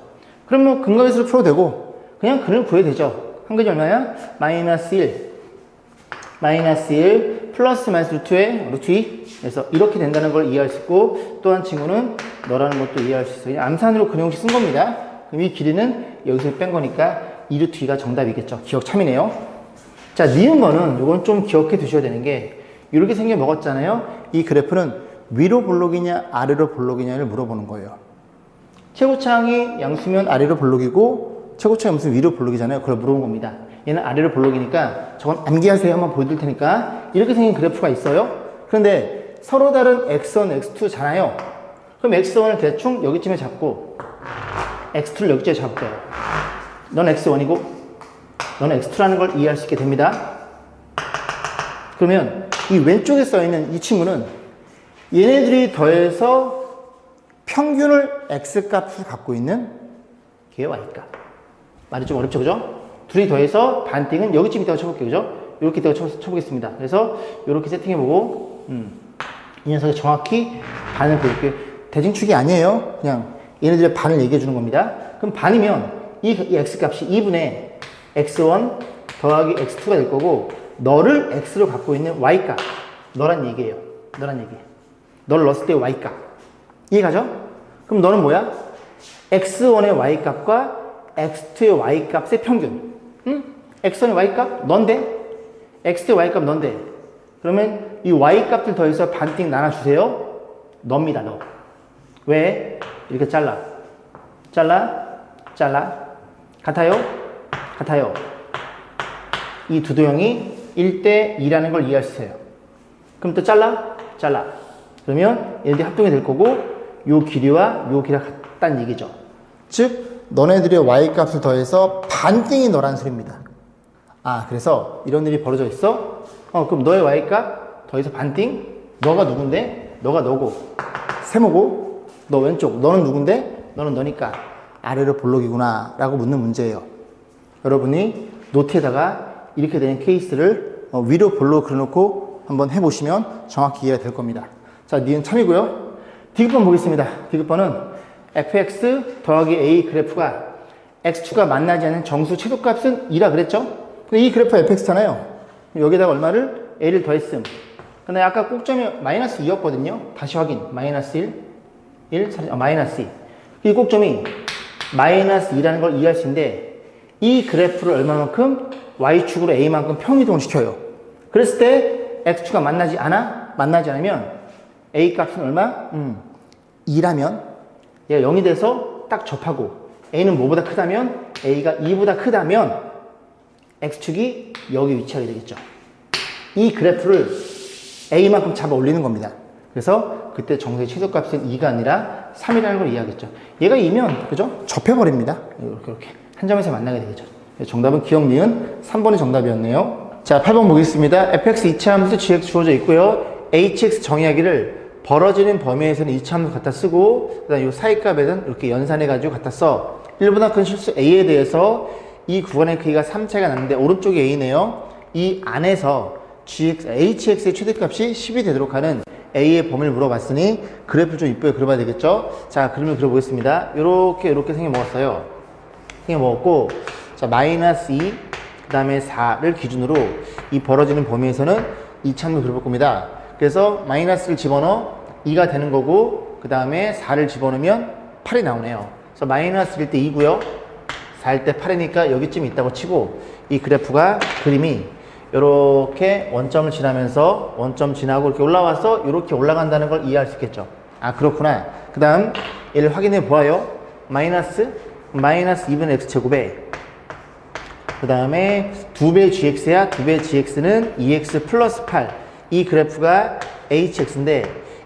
그럼 뭐 근각에서 풀어도 되고, 그냥 근을 구해도 되죠. 한 가지 얼마야? 마이너스 1 플러스 마이너스 루트에 루트 2. 그래서 이렇게 된다는 걸 이해할 수 있고, 또 한 친구는 너라는 것도 이해할 수 있어요. 그냥 암산으로 근형식 쓴 겁니다. 그럼 이 길이는 여기서 뺀 거니까 2루트 2가 정답이겠죠. 기억 참이네요. 자, 니은 거는 이건 좀 기억해 두셔야 되는 게, 이렇게 생겨 먹었잖아요. 이 그래프는 위로 볼록이냐 아래로 볼록이냐를 물어보는 거예요. 최고차항이 양수면 아래로 볼록이고, 최고차항이 무슨 위로 볼록이잖아요. 그걸 물어본 겁니다. 얘는 아래로 볼록이니까 저건 암기하세요. 한번 보여드릴 테니까. 이렇게 생긴 그래프가 있어요. 그런데 서로 다른 x1, x2잖아요. 그럼 x1을 대충 여기쯤에 잡고 x2를 여기쯤에 잡을게요. 넌 x1이고 넌 x2라는 걸 이해할 수 있게 됩니다. 그러면 이 왼쪽에 써있는 이 친구는 얘네들이 더해서 평균을 x값을 갖고 있는 게 y값. 말이 좀 어렵죠, 그죠? 둘이 더해서 반띵은 여기쯤 있다고 쳐볼게요, 그죠? 이렇게 있다고 쳐보겠습니다. 그래서 이렇게 세팅해보고, 이 녀석이 정확히 반을 보일게요. 대칭축이 아니에요. 그냥 얘네들의 반을 얘기해주는 겁니다. 그럼 반이면 이 x값이 2분의 x1 더하기 x2가 될 거고, 너를 x로 갖고 있는 y값, 너란 얘기예요. 너를 넣었을 때 y값. 이해가죠? 그럼 너는 뭐야? x1의 y값과 x2의 y값의 평균. 응? x1의 y값 넌데, x2의 y값 넌데. 그러면 이 y값들 더해서 반띵 나눠주세요. 너입니다, 너. 왜? 이렇게 잘라. 같아요. 이 두 도형이 1대2라는 걸 이해할 수 있어요. 그럼 또 잘라. 그러면 얘네들이 합동이 될 거고, 요 길이와 요 길이가 같다는 얘기죠. 즉, 너네들의 y값을 더해서 반띵이 너란 소리입니다. 아, 그래서 이런 일이 벌어져 있어? 그럼 너의 y값 더해서 반띵? 너가 누군데? 너가 너고 세모고 너 왼쪽 너는 누군데? 너는 너니까 아래로 볼록이구나 라고 묻는 문제예요. 여러분이 노트에다가 이렇게 되는 케이스를 위로 볼록 그려놓고 한번 해보시면 정확히 이해가 될 겁니다. 자, 니은 참이고요. 디귿번 보겠습니다. 디귿번은 fx 더하기 a 그래프가 x축과 만나지 않는 정수 최소값은 2라 그랬죠? 근데 이 그래프가 fx잖아요. 여기다가 얼마를? a를 더했음. 근데 아까 꼭점이 마이너스 2였거든요. 다시 확인. 마이너스 1, 마이너스 2. 이 꼭점이 마이너스 2라는 걸 이해할 수 있는데 이 그래프를 얼마만큼? y축으로 a만큼 평이동을 시켜요. 그랬을 때 x축과 만나지 않아? 만나지 않으면 a 값은 얼마? 2라면 얘가 0이 돼서 딱 접하고 a는 뭐보다 크다면 a가 2보다 크다면 x축이 여기 위치하게 되겠죠. 이 그래프를 a만큼 잡아 올리는 겁니다. 그래서 그때 정수의 최소값은 2가 아니라 3이라는 걸 이해하겠죠. 얘가 2면 그죠? 접해버립니다. 이렇게 한 점에서 만나게 되겠죠. 정답은 기억 니은 3번이 정답이었네요. 자, 8번 보겠습니다. fx 이차함수 gx 주어져 있고요. hx 정의하기를 벌어지는 범위에서는 이차함수 갖다 쓰고 그 다음에 이 사이값에는 이렇게 연산해가지고 갖다 써. 1보다 큰 실수 a에 대해서 이 구간의 크기가 3차이가 났는데 오른쪽이 a네요. 이 안에서 hx의 최대값이 10이 되도록 하는 a의 범위를 물어봤으니 그래프를 좀 이쁘게 그려봐야 되겠죠. 자, 그림을 그려보겠습니다. 이렇게 생겨 먹었어요. 생겨 먹었고, 자, 마이너스 2, 그 다음에 4를 기준으로 이 벌어지는 범위에서는 이차함수 그려볼 겁니다. 그래서 마이너스를 집어넣어 2가 되는 거고, 그 다음에 4를 집어넣으면 8이 나오네요. 그래서 마이너스 1때 2고요. 4일 때 8이니까 여기쯤 있다고 치고, 이 그래프가 그림이 이렇게 원점을 지나면서 원점 지나고 이렇게 올라와서 이렇게 올라간다는 걸 이해할 수 있겠죠. 아, 그렇구나. 그 다음 얘를 확인해 보아요. 마이너스 2분의 x제곱에 그 다음에 2배 gx야. 2배 gx는 2x 플러스 8. 이 그래프가 hx인데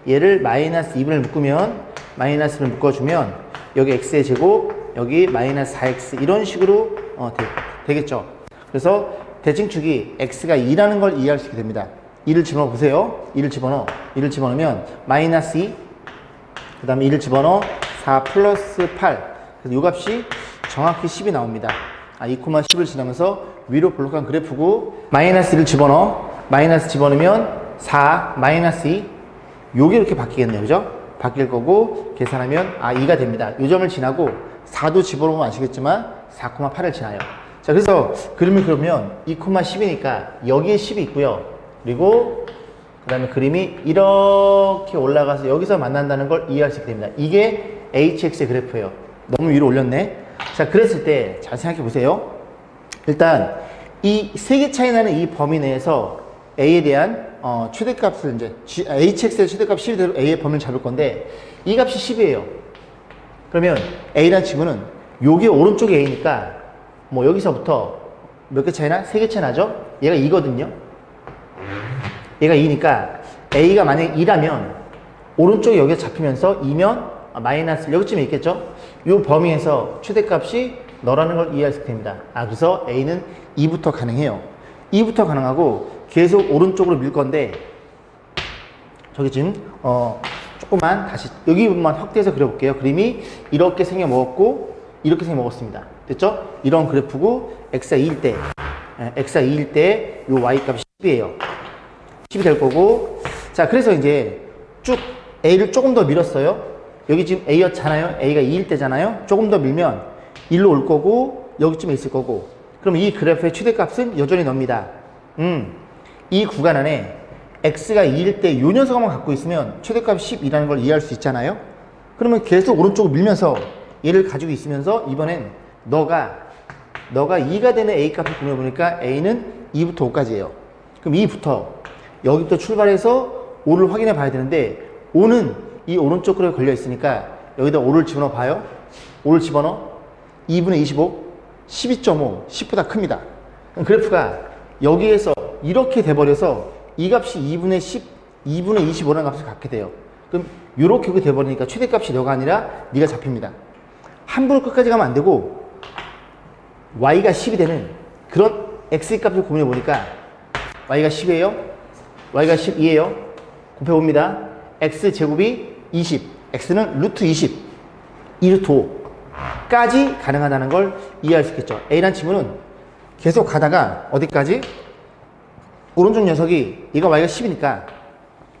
얘를 마이너스 2분을 묶으면 마이너스를 묶어주면 여기 x의 제곱 여기 마이너스 4x 이런 식으로 되겠죠. 그래서 대칭축이 x가 2라는 걸 이해할 수 있게 됩니다. 2를 집어넣어 보세요. 2를 집어넣으면 마이너스 2, 그 다음에 2를 집어넣어 4 플러스 8. 그래서 이 값이 정확히 10이 나옵니다. 2,10을 지나면서 위로 볼록한 그래프고 마이너스 1을 집어넣으면 4 마이너스 2 요게 이렇게 바뀌겠네요. 그죠? 바뀔 거고 계산하면 2가 됩니다. 이 점을 지나고 4도 집어넣으면 아시겠지만 4,8을 지나요. 자, 그래서 그림을 그려보면 2,10이니까 여기에 10이 있고요. 그리고 그 다음에 그림이 이렇게 올라가서 여기서 만난다는 걸 이해할 수 있게 됩니다. 이게 hx의 그래프예요. 너무 위로 올렸네. 자, 그랬을 때 잘 생각해 보세요. 일단 이 세 개 차이 나는 이 범위 내에서 a에 대한 최대값을 이제 hx의 최대값 10이 되도록 a의 범위를 잡을 건데 이 값이 10이에요. 그러면 a라는 친구는 요게 오른쪽에 a니까 뭐 여기서부터 몇 개 차이나? 3개 차이 나죠? 얘가 2거든요. 얘가 2니까 a가 만약에 2라면 오른쪽에 여기에 잡히면서 2면 마이너스 여기쯤에 있겠죠? 이 범위에서 최대값이 너라는 걸 이해할 수 있게 됩니다. 그래서 a는 2부터 가능해요. 2부터 가능하고 계속 오른쪽으로 밀 건데 저기 지금 조금만 다시 여기 부분만 확대해서 그려볼게요. 그림이 이렇게 생겨 먹었고 이렇게 생겨 먹었습니다. 됐죠? 이런 그래프고 x가 2일 때 이 y값이 10이에요. 10이 될 거고 자, 그래서 이제 쭉 a를 조금 더 밀었어요. 여기 지금 a였잖아요. a가 2일 때잖아요. 조금 더 밀면 1로 올 거고 여기쯤에 있을 거고 그럼 이 그래프의 최대값은 여전히 놉니다. 이 구간 안에 x가 2일 때 이 녀석만 갖고 있으면 최대값 10이라는 걸 이해할 수 있잖아요. 그러면 계속 오른쪽으로 밀면서 얘를 가지고 있으면서 이번엔 너가 2가 되는 a값을 구해보니까 a는 2부터 5까지예요. 그럼 2부터 여기부터 출발해서 5를 확인해 봐야 되는데 5는 이 오른쪽 그래프에 걸려 있으니까 여기다 5를 집어넣어 봐요. 5를 집어넣어 2분의 25 12.5 10보다 큽니다. 그럼 그래프가 여기에서 이렇게 돼버려서 이 값이 2분의 10 2분의 25라는 값을 갖게 돼요. 그럼 이렇게 돼버리니까 최대값이 너가 아니라 네가 잡힙니다. 함부로 끝까지 가면 안 되고 y가 10이 되는 그런 x의 값을 고민해 보니까 y가 10이에요. y가 12예요. 곱해봅니다. x제곱이 20, x는 루트 20, 2루트 5까지 가능하다는 걸 이해할 수 있겠죠. A란 친구는 계속 가다가 어디까지? 오른쪽 녀석이 얘가 y가 10이니까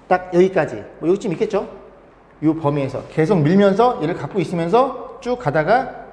딱 여기까지, 뭐 여기쯤 있겠죠? 이 범위에서 계속 밀면서 얘를 갖고 있으면서 쭉 가다가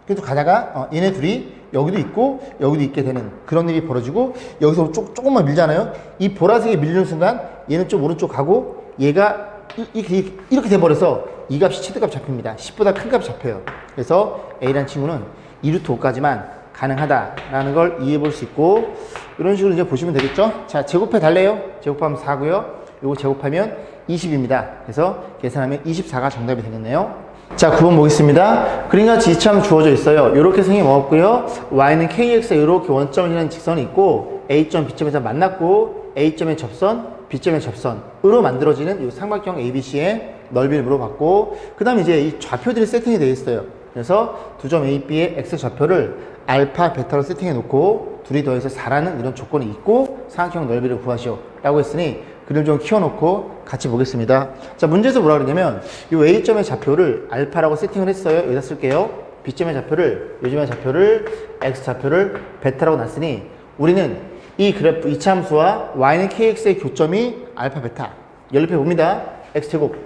계속 가다가 얘네 둘이 여기도 있고 여기도 있게 되는 그런 일이 벌어지고, 여기서 조금만 밀잖아요. 이 보라색이 밀리는 순간 얘는 좀 오른쪽 가고 얘가 이렇게 돼버려서 이 값이 최대값 잡힙니다. 10보다 큰 값 잡혀요. 그래서 A라는 친구는 2루트 5까지만 가능하다라는 걸 이해해 볼 수 있고, 이런 식으로 이제 보시면 되겠죠. 자, 제곱해 달래요. 제곱하면 4고요. 요거 제곱하면 20입니다. 그래서 계산하면 24가 정답이 되겠네요. 자, 9번 보겠습니다. 그림같이 이차함 주어져 있어요. 이렇게 생이 먹었고요. y는 kx에 이렇게 원점을 지나는 직선이 있고 a점, b점에서 만났고 a점의 접선, b점의 접선으로 만들어지는 이 삼각형 ABC의 넓이를 물어봤고, 그 다음에 이제 이 좌표들이 세팅이 되어 있어요. 그래서 두 점 A, B의 x 좌표를 알파, 베타로 세팅해 놓고 둘이 더해서 4라는 이런 조건이 있고 삼각형 넓이를 구하시오 라고 했으니 그림 좀 키워놓고 같이 보겠습니다. 자, 문제에서 뭐라 그러냐면 이 A점의 좌표를 알파라고 세팅을 했어요. 여기다 쓸게요. B점의 좌표를, 요점의 좌표를, X좌표를 베타라고 놨으니 우리는 이 그래프 이차함수와 y는 kx의 교점이 알파, 베타 연립해 봅니다. x제곱,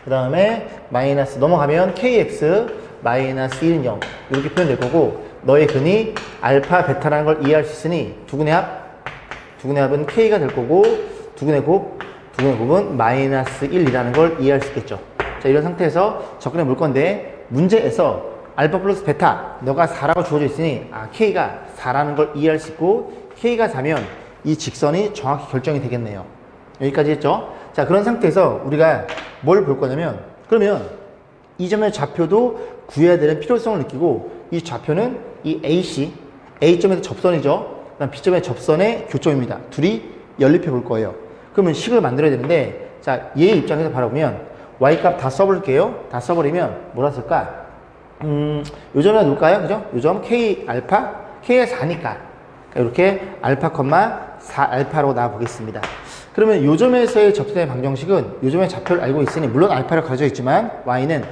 그 다음에 마이너스 넘어가면 kx 마이너스 1은 0 이렇게 표현될 거고, 너의 근이 알파, 베타라는 걸 이해할 수 있으니 두근의 합은 k가 될 거고 두근의 곱은 마이너스 1이라는 걸 이해할 수 있겠죠. 자, 이런 상태에서 접근해 볼 건데, 문제에서 알파 플러스 베타 너가 4라고 주어져 있으니 k가 4라는 걸 이해할 수 있고, k가 4면 이 직선이 정확히 결정이 되겠네요. 여기까지 했죠. 자, 그런 상태에서 우리가 뭘 볼 거냐면, 그러면 이 점의 좌표도 구해야 되는 필요성을 느끼고, 이 좌표는 이 AC, A점에서 접선이죠. 그다음 B점의 접선의 교점입니다. 둘이 연립해 볼 거예요. 그러면 식을 만들어야 되는데, 자, 얘 입장에서 바라보면 y값 다 써볼게요. 다 써버리면 뭐라 쓸까? 요점에 놓을까요? 그죠? 요점 k 알파, k가 4니까 이렇게 알파, 4 알파로 나와보겠습니다. 그러면 요점에서의 접선의 방정식은 요점의 좌표를 알고 있으니, 물론 알파를 가져져 있지만 y는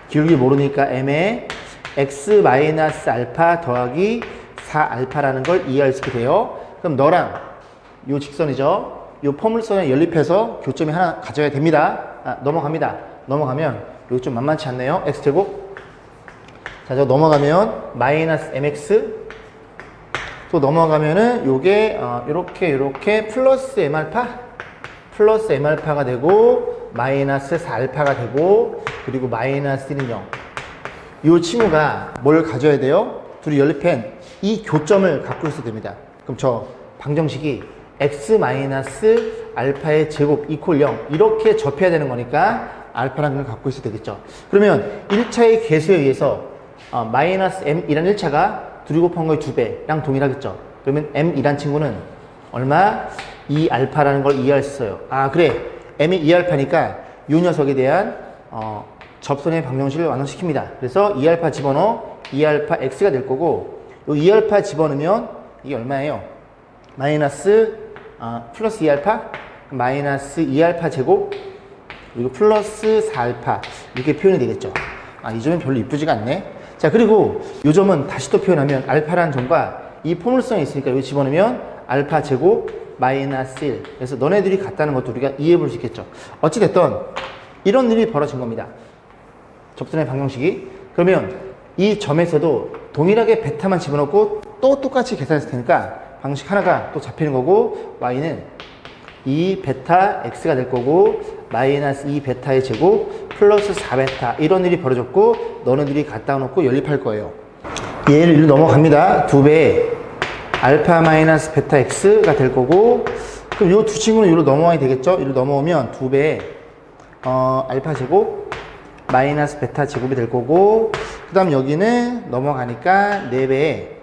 기울기 모르니까 m에 x 마이너스 알파 더하기 4 알파라는 걸 이해할 수 있게 돼요. 그럼 너랑 요 직선이죠. 요 포물선에 연립해서 교점이 하나 가져야 됩니다. 넘어갑니다. 넘어가면 여기 좀 만만치 않네요. x제곱. 자, 저 넘어가면 마이너스 mx, 또 넘어가면은 요게 요렇게 플러스 m알파가 되고 마이너스 4알파가 되고, 그리고 마이너스 1은 0. 요 친구가 뭘 가져야 돼요? 둘이 연립한 이 교점을 갖고 있어야 됩니다. 그럼 저 방정식이 x 마이너스 알파의 제곱 이퀄 0 이렇게 접해야 되는 거니까 알파라는 걸 갖고 있어야 되겠죠. 그러면 1차의 계수에 의해서 마이너스 m이란 1차가 둘이 곱한 거의 2배랑 동일하겠죠. 그러면 m이란 친구는 얼마? 2알파라는 걸 이해할 수 있어요. 그래, m이 2알파니까 이 녀석에 대한 접선의 방정식을 완성시킵니다. 그래서 2알파 집어넣어 2알파 x가 될 거고, 요 2알파 집어넣으면 이게 얼마예요? 마이너스 플러스 2알파 마이너스 2알파 제곱 그리고 플러스 4알파 이렇게 표현이 되겠죠. 이 점은 별로 이쁘지가 않네. 자, 그리고 요 점은 다시 또 표현하면 알파라는 점과 이 포물선이 있으니까 여기 집어넣으면 알파 제곱 마이너스 1. 그래서 너네들이 같다는 것도 우리가 이해해 볼 수 있겠죠. 어찌됐든 이런 일이 벌어진 겁니다. 접선의 방정식이. 그러면 이 점에서도 동일하게 베타만 집어넣고 또 똑같이 계산했을 테니까 방식 하나가 또 잡히는 거고, y는 2 베타 x가 될 거고 마이너스 2 베타의 제곱 플러스 4베타 이런 일이 벌어졌고, 너네들이 갖다 놓고 연립할 거예요. 얘를 이리로 넘어갑니다. 2배 알파 마이너스 베타 x가 될 거고, 그럼 요 두 친구는 이리로 넘어와야 되겠죠. 이리로 넘어오면 2배 알파 제곱 마이너스 베타 제곱이 될 거고, 그 다음 여기는 넘어가니까 4배에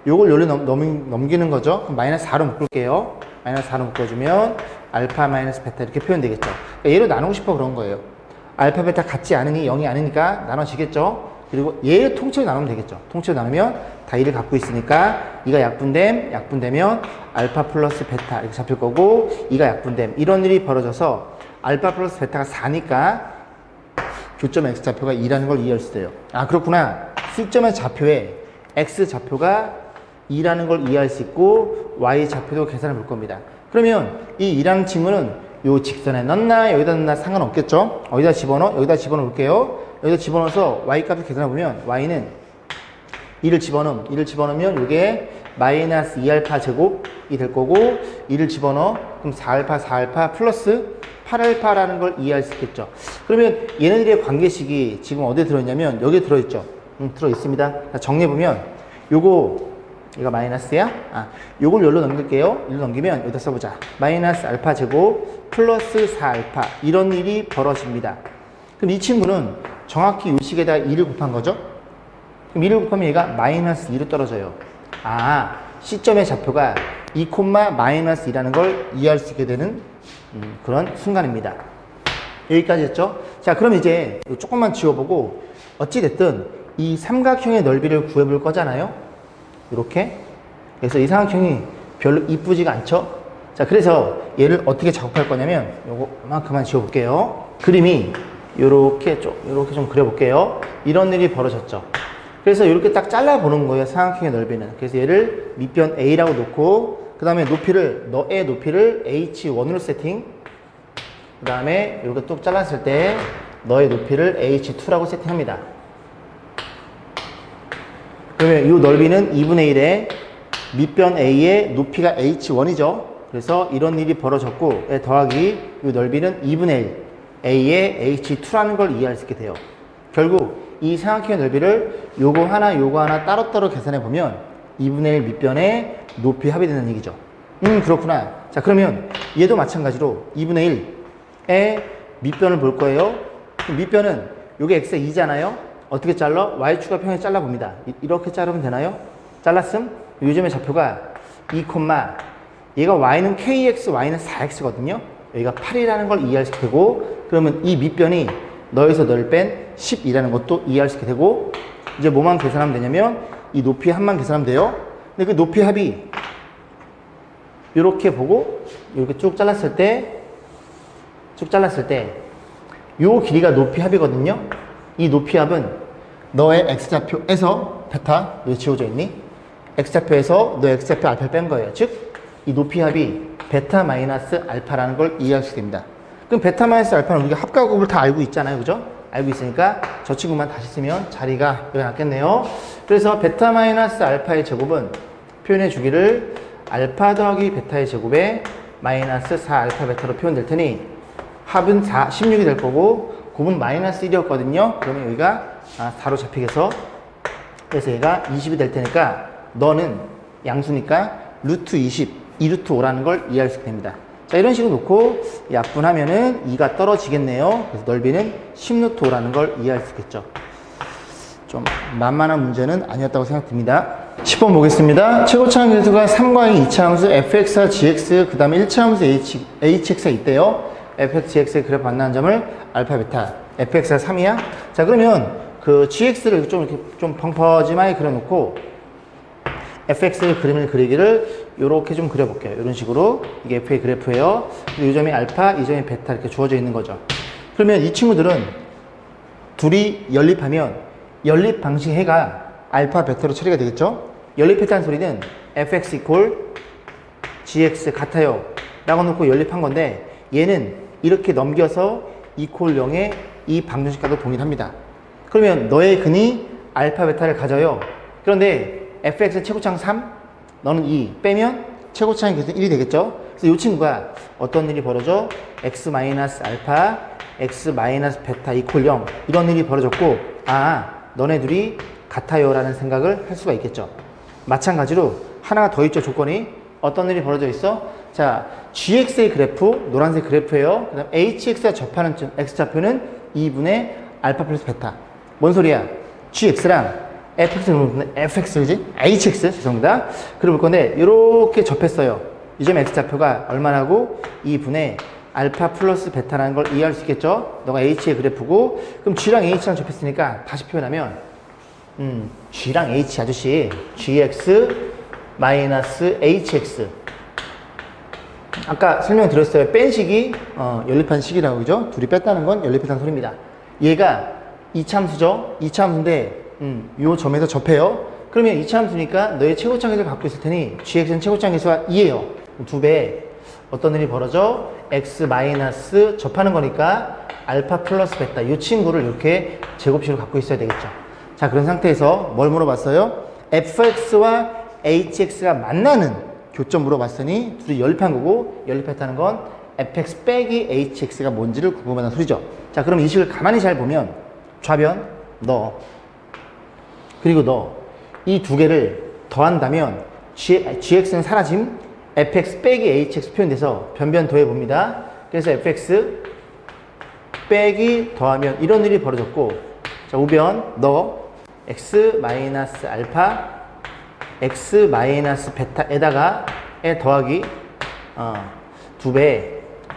요걸 여기로 넘기는 거죠. 그럼 마이너스 4로 묶을게요. 마이너스 4로 묶어주면 알파 마이너스 베타 이렇게 표현되겠죠. 그러니까 얘로 나누고 싶어 그런 거예요. 알파 베타 같지 않으니 0이 아니니까 나눠지겠죠. 그리고 얘를 통째로 나누면 되겠죠. 통째로 나누면 다 1을 갖고 있으니까 2가 약분되면 알파 플러스 베타 이렇게 잡힐 거고, 2가 약분됨 이런 일이 벌어져서 알파 플러스 베타가 4니까 교점 X좌표가 2라는 걸 이해할 수 있어요. 아, 그렇구나. C점의 좌표에 X좌표가 2라는 걸 이해할 수 있고 Y좌표도 계산을 볼 겁니다. 그러면 이 2라는 친구는 요 직선에 넣나 여기다 넣나 상관없겠죠? 어디다 집어넣어? 여기다 집어넣어 볼게요. 여기다 집어넣어서 Y값을 계산해 보면 Y는 2를 집어넣으면 이게 마이너스 2알파 제곱이 될 거고 2를 집어넣어 그럼 4알파 플러스 8알파라는 걸 이해할 수 있겠죠. 그러면 얘네들의 관계식이 지금 어디에 들어있냐면 여기에 들어있죠. 들어있습니다. 정리해보면 얘가 마이너스야? 요걸 여기로 넘길게요. 여기로 넘기면 여기다 써보자. 마이너스 알파 제곱 플러스 4알파 이런 일이 벌어집니다. 그럼 이 친구는 정확히 요 식에다 2를 곱한 거죠. 그럼 2를 곱하면 얘가 마이너스 2로 떨어져요. C점의 좌표가 2, 마이너스 2라는 걸 이해할 수 있게 되는 그런 순간입니다. 여기까지 했죠? 자, 그럼 이제 조금만 지워보고 어찌됐든 이 삼각형의 넓이를 구해볼 거잖아요. 이렇게. 그래서 이 삼각형이 별로 이쁘지가 않죠? 자, 그래서 얘를 어떻게 작업할 거냐면 요거만큼만 지워볼게요. 그림이 요렇게 좀 그려볼게요. 이런 일이 벌어졌죠. 그래서 이렇게 딱 잘라보는 거예요. 삼각형의 넓이는. 그래서 얘를 밑변 A라고 놓고 그 다음에 너의 높이를 H1으로 세팅. 그 다음에 이렇게 뚝 잘랐을 때 너의 높이를 H2라고 세팅합니다. 그러면 이 넓이는 2분의 1에 밑변 A의 높이가 H1이죠. 그래서 이런 일이 벌어졌고 더하기 이 넓이는 2분의 1 A의 H2라는 걸 이해할 수 있게 돼요. 결국 이 삼각형의 넓이를 요거 하나 따로따로 계산해 보면 2분의 1 밑변에 높이 합이 된다는 얘기죠. 그렇구나. 자, 그러면 얘도 마찬가지로 2분의 1의 밑변을 볼 거예요. 밑변은 요게 x가 2잖아요. 어떻게 잘라? y축과 평행 잘라봅니다. 이렇게 자르면 되나요? 잘랐음? 요즘의 좌표가 2, 얘가 y는 kx, y는 4x거든요. 여기가 8이라는 걸 이해할 수 있게 되고 그러면 이 밑변이 너에서 널 뺀 10이라는 것도 이해할 수 있게 되고 이제 뭐만 계산하면 되냐면 이 높이 합만 계산하면 돼요. 근데 그 높이 합이 이렇게 보고 이렇게 쭉 잘랐을 때 요 길이가 높이 합이거든요. 이 높이 합은 너의 x좌표에서 베타 여기 지워져 있니? x좌표에서 너의 x좌표 알파를 뺀 거예요. 즉 이 높이 합이 베타 마이너스 알파라는 걸 이해할 수 있게 됩니다. 그럼 베타 마이너스 알파는 우리가 합과곱을 다 알고 있잖아요. 그죠? 알고 있으니까 저 친구만 다시 쓰면 자리가 여기 낫겠네요. 그래서 베타 마이너스 알파의 제곱은 표현해 주기를 알파 더하기 베타의 제곱에 마이너스 4알파 베타로 표현될 테니 합은 16이 될 거고 곱은 마이너스 1이었거든요. 그러면 여기가 4로 잡히겠어. 그래서 얘가 20이 될 테니까 너는 양수니까 루트 20, 2루트 5라는 걸 이해할 수 있게 됩니다. 자, 이런 식으로 놓고 약분하면은 2가 떨어지겠네요. 그래서 넓이는 10루트 5라는 걸 이해할 수 있겠죠. 좀 만만한 문제는 아니었다고 생각됩니다. 10번 보겠습니다. 최고차항 계수가 3과 2, 2차함수 fx와 gx, 그 다음에 1차함수 hx가 있대요. fx, gx의 그래프 만나는 점을 알파, 베타, fx가 3이야? 자, 그러면 그 gx를 좀 이렇게 좀 펑퍼짐하게 그려놓고 fx의 그림을 그리기를 이렇게 좀 그려볼게요. 이런 식으로. 이게 f의 그래프예요. 이 점이 알파, 이 점이 베타 이렇게 주어져 있는 거죠. 그러면 이 친구들은 둘이 연립하면 연립 방식 해가 알파, 베타로 처리가 되겠죠? 연립했다는 소리는 fx 이퀄 gx 같아요 라고 놓고 연립한 건데 얘는 이렇게 넘겨서 이퀄 0에 이 방정식과도 동일합니다. 그러면 너의 근이 알파, 베타를 가져요. 그런데 fx의 최고차항 3, 너는 2 빼면 최고차항이 계속 1이 되겠죠? 그래서 이 친구가 어떤 일이 벌어져? x-알파, x-베타 이퀄 0 이런 일이 벌어졌고 너네 둘이 같아요 라는 생각을 할 수가 있겠죠. 마찬가지로 하나가 더 있죠. 조건이. 어떤 일이 벌어져 있어? 자, gx의 그래프, 노란색 그래프예요. 그 다음 hx가 접하는 x좌표는 2분의 알파 플러스 베타. 뭔 소리야? gx랑 fx지? hx 죄송합니다. 그려볼 건데 이렇게 접했어요. 이 점 x좌표가 얼마나고 2분의 알파 플러스 베타라는 걸 이해할 수 있겠죠? 너가 h의 그래프고 그럼 g랑 h랑 접했으니까 다시 표현하면 g랑 h 아저씨 gx 마이너스 hx 아까 설명드렸어요. 뺀 식이 연립한 식이라고 그죠? 둘이 뺐다는 건 연립했다는 소리입니다. 얘가 이차함수죠? 이차함수인데 요 점에서 접해요. 그러면 이차함수니까 너의 최고차계수를 갖고 있을 테니 gx는 최고차계수가 2예요. 2배. 어떤 일이 벌어져? x 마이너스 접하는 거니까 알파 플러스 베타 이 친구를 이렇게 제곱식으로 갖고 있어야 되겠죠. 자, 그런 상태에서 뭘 물어봤어요? fx와 hx가 만나는 교점 물어봤으니 둘이 연립한 거고, 연립했다는 건 fx 빼기 hx가 뭔지를 궁금하다는 소리죠. 자, 그럼 이 식을 가만히 잘 보면 좌변 너 그리고 너 이 두 개를 더한다면 gx는 사라짐, fx 빼기 hx 표현돼서 변변 더해 봅니다. 그래서 fx 빼기 더하면 이런 일이 벌어졌고, 자, 우변 너 x 마이너스 알파 x 마이너스 베타에다가 에 더하기 2배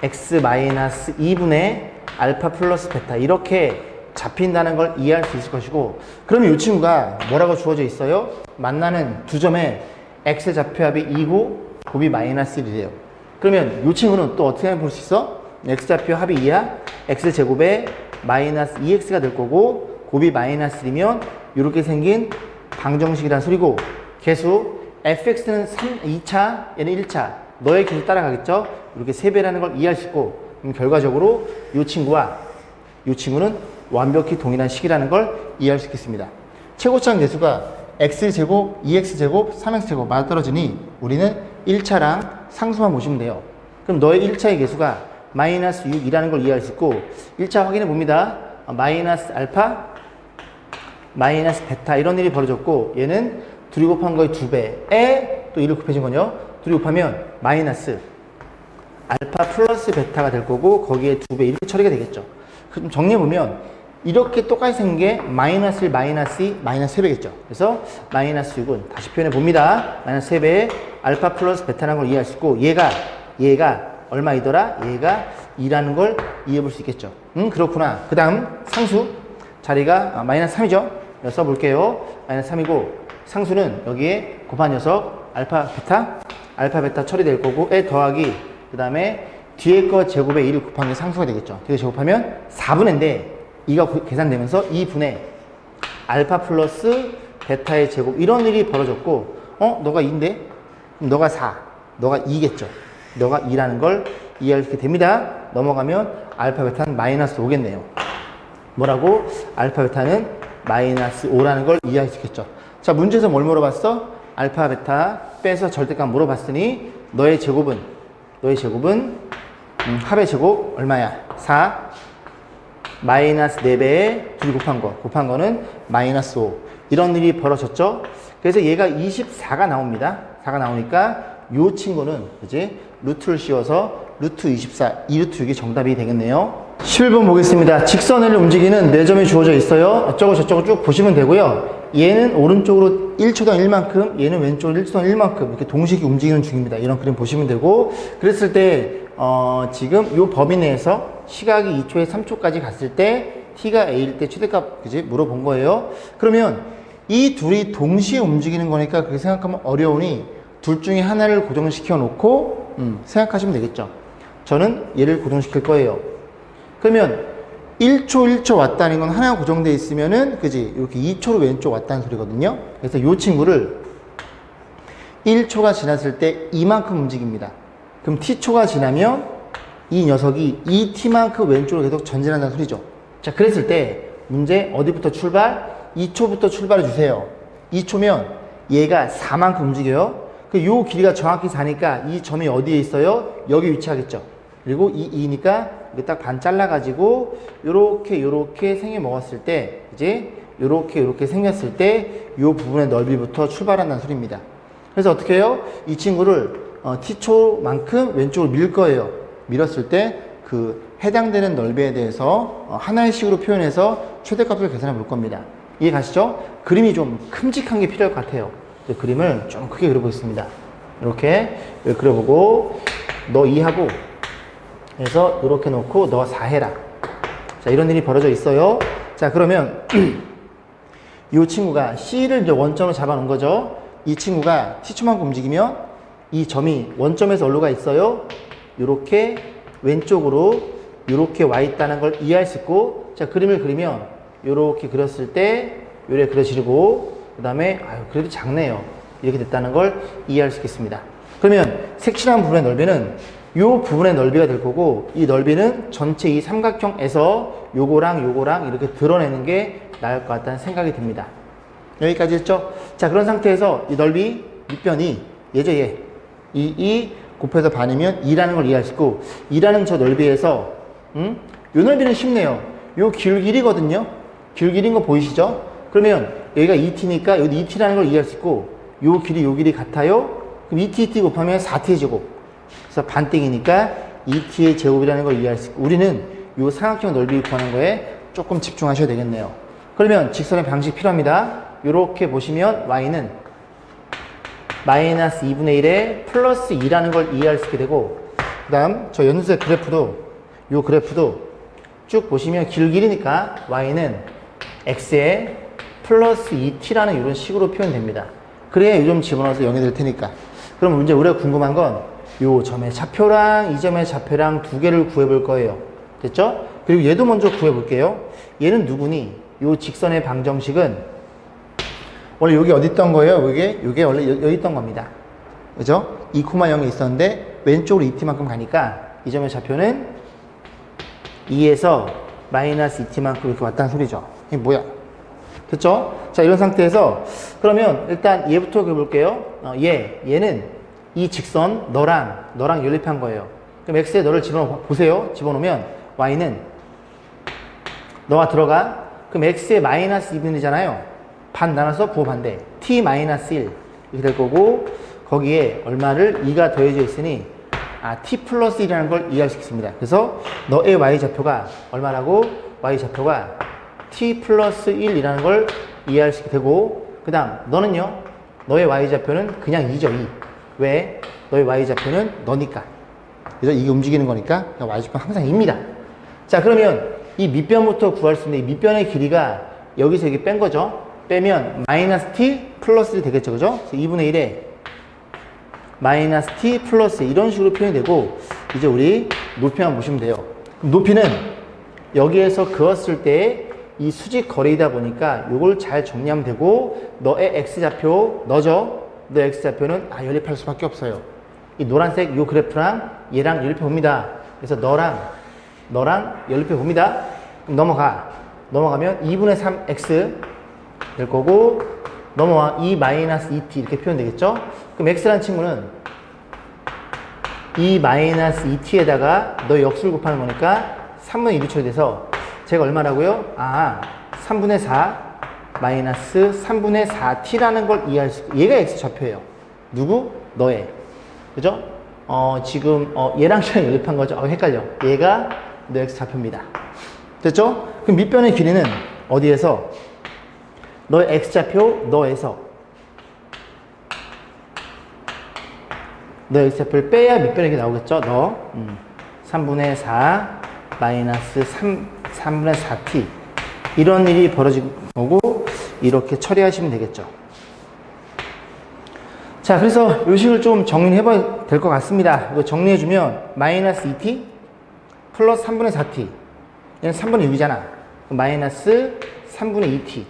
x 마이너스 2분의 알파 플러스 베타 이렇게 잡힌다는 걸 이해할 수 있을 것이고, 그러면 이 친구가 뭐라고 주어져 있어요? 만나는 두 점에 x의 좌표합이 2고 곱이 마이너스 1이래요. 그러면 이 친구는 또 어떻게 볼 수 있어? x 좌표 합이 2야 x제곱에 마이너스 2x가 될 거고, 곱이 마이너스 1이면 이렇게 생긴 방정식이란 소리고, 계수 fx는 2차 얘는 1차 너의 계수 따라가겠죠? 이렇게 3배라는 걸 이해할 수 있고, 그럼 결과적으로 이 친구와 이 친구는 완벽히 동일한 식이라는 걸 이해할 수 있겠습니다. 최고차항 계수가 x제곱, 2x제곱, 3x제곱 맞아떨어지니 우리는 1차랑 상수만 보시면 돼요. 그럼 너의 1차의 계수가 마이너스 6이라는 걸 이해할 수 있고, 1차 확인해 봅니다. 마이너스 알파, 마이너스 베타 이런 일이 벌어졌고, 얘는 둘이 곱한 거의 2배에 또 1을 곱해준 거죠. 둘이 곱하면 마이너스 알파 플러스 베타가 될 거고, 거기에 2배 이렇게 처리가 되겠죠. 그럼 정리해보면 이렇게 똑같이 생긴 게 마이너스 1, 마이너스 2, 마이너스 3배겠죠. 그래서 마이너스 6은 다시 표현해 봅니다. 마이너스 3배에 알파 플러스 베타라는 걸 이해할 수 있고, 얘가 얼마이더라? 얘가 2라는 걸 이해해 볼 수 있겠죠. 그렇구나. 그 다음 상수 자리가 마이너스 3이죠. 써볼게요. 마이너스 3이고, 상수는 여기에 곱한 녀석 알파 베타 처리될 거고, 에 더하기 그 다음에 뒤에 거 제곱에 2를 곱한 게 상수가 되겠죠. 뒤에 제곱하면 4분의인데 2가 계산되면서 2분의 알파 플러스 베타의 제곱 이런 일이 벌어졌고, 너가 2인데? 그럼 너가 4, 너가 2겠죠. 너가 2라는 걸 이해할 수 있게 됩니다. 넘어가면 알파 베타는 마이너스 5겠네요. 뭐라고? 알파 베타는 마이너스 5라는 걸 이해할 수 있겠죠. 자, 문제에서 뭘 물어봤어? 알파 베타 빼서 절대값 물어봤으니 너의 제곱은 합의 제곱 얼마야? 4 마이너스 4배에 둘이 곱한 거는 마이너스 5 이런 일이 벌어졌죠. 그래서 얘가 24가 나옵니다. 4가 나오니까 요 친구는 이제 루트를 씌워서 루트 24, 2루트 6이 정답이 되겠네요. 11번 보겠습니다. 직선을 움직이는 4점이 주어져 있어요. 어쩌고 저쩌고 쭉 보시면 되고요. 얘는 오른쪽으로 1초당 1만큼, 얘는 왼쪽으로 1초당 1만큼 이렇게 동식이 움직이는 중입니다. 이런 그림 보시면 되고, 그랬을 때 지금 이 범위 내에서 시각이 2초에 3초까지 갔을 때 t가 a일 때 최대값 그지 물어본 거예요. 그러면 이 둘이 동시에 움직이는 거니까 그렇게 생각하면 어려우니 둘 중에 하나를 고정시켜 놓고 생각하시면 되겠죠. 저는 얘를 고정시킬 거예요. 그러면 1초 왔다는 건 하나가 고정되어 있으면은 그지 이렇게 2초로 왼쪽 왔다는 소리거든요. 그래서 이 친구를 1초가 지났을 때 이만큼 움직입니다. 그럼 t초가 지나면 이 녀석이 2t만큼 왼쪽으로 계속 전진한다는 소리죠. 자, 그랬을 때 문제 어디부터 출발? 2초부터 출발해 주세요. 2초면 얘가 4만큼 움직여요. 요 길이가 정확히 4니까 이 점이 어디에 있어요? 여기 위치하겠죠. 그리고 이 2니까 이게 딱 반 잘라가지고 요렇게 생겨 먹었을 때 이제 요렇게 생겼을 때 요 부분의 넓이부터 출발한다는 소리입니다. 그래서 어떻게 해요? 이 친구를 t초만큼 왼쪽으로 밀 거예요. 밀었을 때 그 해당되는 넓이에 대해서 하나의 식으로 표현해서 최대값을 계산해 볼 겁니다. 이해 가시죠? 그림이 좀 큼직한 게 필요할 것 같아요. 그림을 좀 크게 그려보겠습니다. 이렇게 그려보고 너 2하고 해서 이렇게 놓고 너 4 해라. 자, 이런 일이 벌어져 있어요. 자, 그러면 이 친구가 C를 이제 원점으로 잡아놓은 거죠. 이 친구가 t초만큼 움직이면 이 점이 원점에서 어디로 가 있어요? 이렇게 왼쪽으로 이렇게 와 있다는 걸 이해할 수 있고, 자, 그림을 그리면 이렇게 그렸을 때 요래 그려지고, 그 다음에 그래도 작네요, 이렇게 됐다는 걸 이해할 수 있겠습니다. 그러면 색칠한 부분의 넓이는 이 부분의 넓이가 될 거고, 이 넓이는 전체 이 삼각형에서 요거랑 이렇게 드러내는 게 나을 것 같다는 생각이 듭니다. 여기까지 했죠? 자, 그런 상태에서 이 넓이 밑변이 얘죠, 얘. 이 곱해서 반이면 2라는 걸 이해할 수 있고, 2라는 저 넓이에서 요 넓이는 쉽네요. 요 길이거든요. 길인 거 보이시죠? 그러면 여기가 2t니까 여기 2t라는 걸 이해할 수 있고, 요 길이 같아요. 그럼 2t 곱하면 4t의 제곱. 그래서 반띵이니까 2t의 제곱이라는 걸 이해할 수 있고, 우리는 요 삼각형 넓이 구하는 거에 조금 집중하셔야 되겠네요. 그러면 직선의 방식 필요합니다. 요렇게 보시면 y는 마이너스 2분의 1에 플러스 2라는 걸 이해할 수 있게 되고, 그 다음 저 연두색 그래프도, 요 그래프도 쭉 보시면 길이니까 y는 x에 플러스 2t라는 이런 식으로 표현됩니다. 그래야 요 점 집어넣어서 0이 될 테니까. 그럼 이제 우리가 궁금한 건 요 점의 좌표랑 이 점의 좌표랑 두 개를 구해 볼 거예요. 됐죠? 그리고 얘도 먼저 구해 볼게요. 얘는 누구니? 요 직선의 방정식은 원래 여기 어디 있던 거예요? 요게 원래 여기 있던 겁니다. 그죠? 2,0이 있었는데 왼쪽으로 2t만큼 가니까 이 점의 좌표는 2에서 마이너스 2t만큼 이렇게 왔다는 소리죠. 이게 뭐야? 됐죠? 자, 이런 상태에서 그러면 일단 얘부터 그려볼게요. 얘는 이 직선 너랑 연립한 거예요. 그럼 x에 너를 집어보세요. 집어넣으면 y는 너가 들어가. 그럼 x에 마이너스 2분이잖아요. 반 나눠서 부호 반대. t 마이너스 1 이렇게 될 거고, 거기에 얼마를 2가 더해져 있으니 t 플러스 1이라는 걸 이해할 수 있습니다. 그래서 너의 y좌표가 얼마라고? y좌표가 t 플러스 1이라는 걸 이해할 수 있게 되고, 그 다음 너는요, 너의 y좌표는 그냥 2죠. 2. 왜? 너의 y좌표는 너니까. 그래서 이게 움직이는 거니까 y좌표는 항상 2입니다. 자, 그러면 이 밑변부터 구할 수 있는데, 이 밑변의 길이가 여기서 여기 뺀 거죠. 빼면 마이너스 t 플러스 1이 되겠죠. 그죠? 2분의 1에 마이너스 t 플러스 1, 이런 식으로 표현이 되고, 이제 우리 높이만 보시면 돼요. 높이는 여기에서 그었을 때 이 수직 거리이다 보니까 요걸 잘 정리하면 되고, 너의 x좌표, 너죠? 너의 x좌표는 연립할 수밖에 없어요. 이 노란색 요 그래프랑 얘랑 연립해 봅니다. 그래서 너랑 연립해 봅니다. 그럼 넘어가면 2분의 3x 될 거고, 넘어와 2 마이너스 2t 이렇게 표현되겠죠? 그럼 x라는 친구는 2 마이너스 2t에다가 너의 역수를 곱하는 거니까 3분의 2로 처리돼서 제가 얼마라고요? 3분의 4 마이너스 3분의 4t라는 걸 이해할 수 있고, 얘가 x좌표예요. 누구? 너의. 그죠? 지금 얘랑 쟤랑 연립한 거죠? 헷갈려. 얘가 너 x좌표입니다. 됐죠? 그럼 밑변의 길이는 어디에서? 너의 x좌표 너에서 너의 x좌표를 빼야 밑변의 길이 나오겠죠? 3분의 4 마이너스 3분의 4t, 이런 일이 벌어진 거고, 이렇게 처리하시면 되겠죠. 자, 그래서 요 식을 좀 정리해 봐야 될 것 같습니다. 이거 정리해주면 마이너스 2t 플러스 3분의 4t, 얘는 3분의 6이잖아. 마이너스 3분의 2t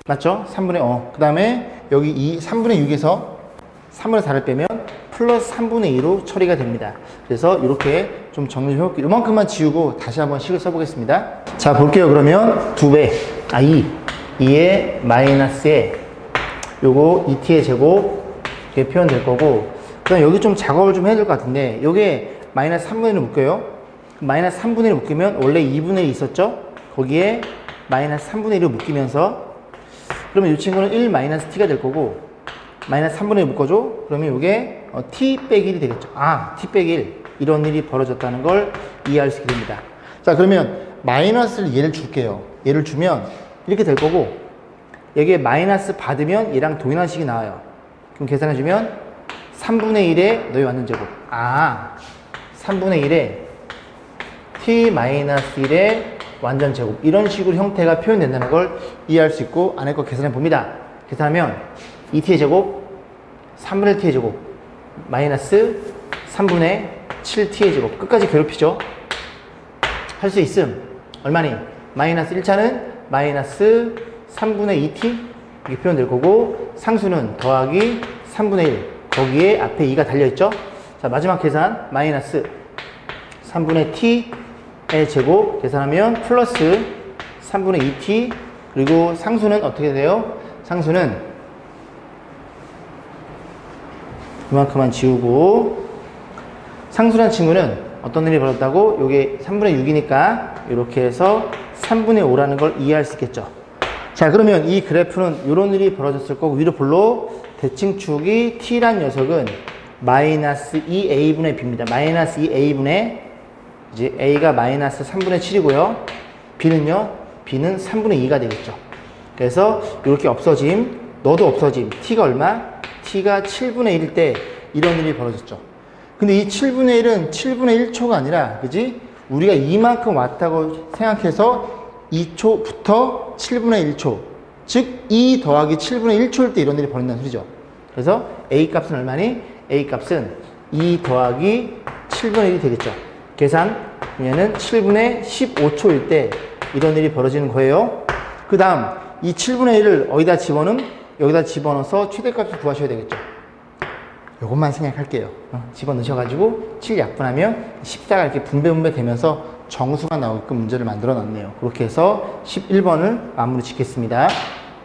맞죠? 3분의 그 다음에 여기 3분의 6에서 3분의 4를 빼면 플러스 3분의 2로 처리가 됩니다. 그래서 이렇게 좀 정리를 해볼게요. 이만큼만 지우고 다시 한번 식을 써보겠습니다. 자, 볼게요. 그러면 2배, 2의 마이너스에 요거 2t의 제곱 이렇게 표현될 거고, 그럼 여기 좀 작업을 좀 해야 될 것 같은데, 요게 마이너스 3분의 1을 묶여요. 마이너스 3분의 1을 묶이면 원래 2분의 1 있었죠? 거기에 마이너스 3분의 1을 묶이면서, 그러면 이 친구는 1 마이너스 t가 될 거고, 마이너스 3분의 1 묶어줘? 그러면 이게 t 빼기 1이 되겠죠. t 빼기 1. 이런 일이 벌어졌다는 걸 이해할 수 있게 됩니다. 자, 그러면 마이너스를 얘를 줄게요. 얘를 주면 이렇게 될 거고, 여기에 마이너스 받으면 얘랑 동일한 식이 나와요. 그럼 계산해주면 3분의 1에 너희 완전 제곱. 3분의 1에 t 마이너스 1의 완전 제곱. 이런 식으로 형태가 표현된다는 걸 이해할 수 있고, 안에 거 계산해 봅니다. 계산하면 2t의 제곱, 3분의 1t의 제곱, 마이너스 3분의 7t의 제곱. 끝까지 괴롭히죠. 할 수 있음. 얼마니? 마이너스 1차는 마이너스 3분의 2t 이렇게 표현될 거고, 상수는 더하기 3분의 1. 거기에 앞에 2가 달려있죠. 자, 마지막 계산 마이너스 3분의 t의 제곱 계산하면 플러스 3분의 2t. 그리고 상수는 어떻게 돼요? 상수는 이만큼만 지우고, 상수란 친구는 어떤 일이 벌어졌다고? 요게 3분의 6이니까 이렇게 해서 3분의 5라는 걸 이해할 수 있겠죠. 자, 그러면 이 그래프는 이런 일이 벌어졌을 거고, 위로 볼로 대칭축이 t란 녀석은 마이너스 2a분의 b입니다. 마이너스 2a분의, 이제 a가 마이너스 3분의 7이고요. b는요, b는 3분의 2가 되겠죠. 그래서 이렇게 없어짐, 너도 없어짐. t가 얼마? t가 7분의 1일 때 이런 일이 벌어졌죠. 근데 이 7분의 1은 7분의 1초가 아니라, 그지? 우리가 이만큼 왔다고 생각해서 2초부터 7분의 1초. 즉, 2 더하기 7분의 1초일 때 이런 일이 벌어진다는 소리죠. 그래서 A 값은 얼마니? A 값은 2 더하기 7분의 1이 되겠죠. 계산, 얘는 7분의 15초일 때 이런 일이 벌어지는 거예요. 그 다음, 이 7분의 1을 어디다 집어넣음? 여기다 집어넣어서 최대값을 구하셔야 되겠죠. 요것만 생각할게요. 집어넣으셔가지고 7 약분하면 14가 이렇게 분배 되면서 정수가 나오게끔 문제를 만들어 놨네요. 그렇게 해서 11번을 마무리 짓겠습니다.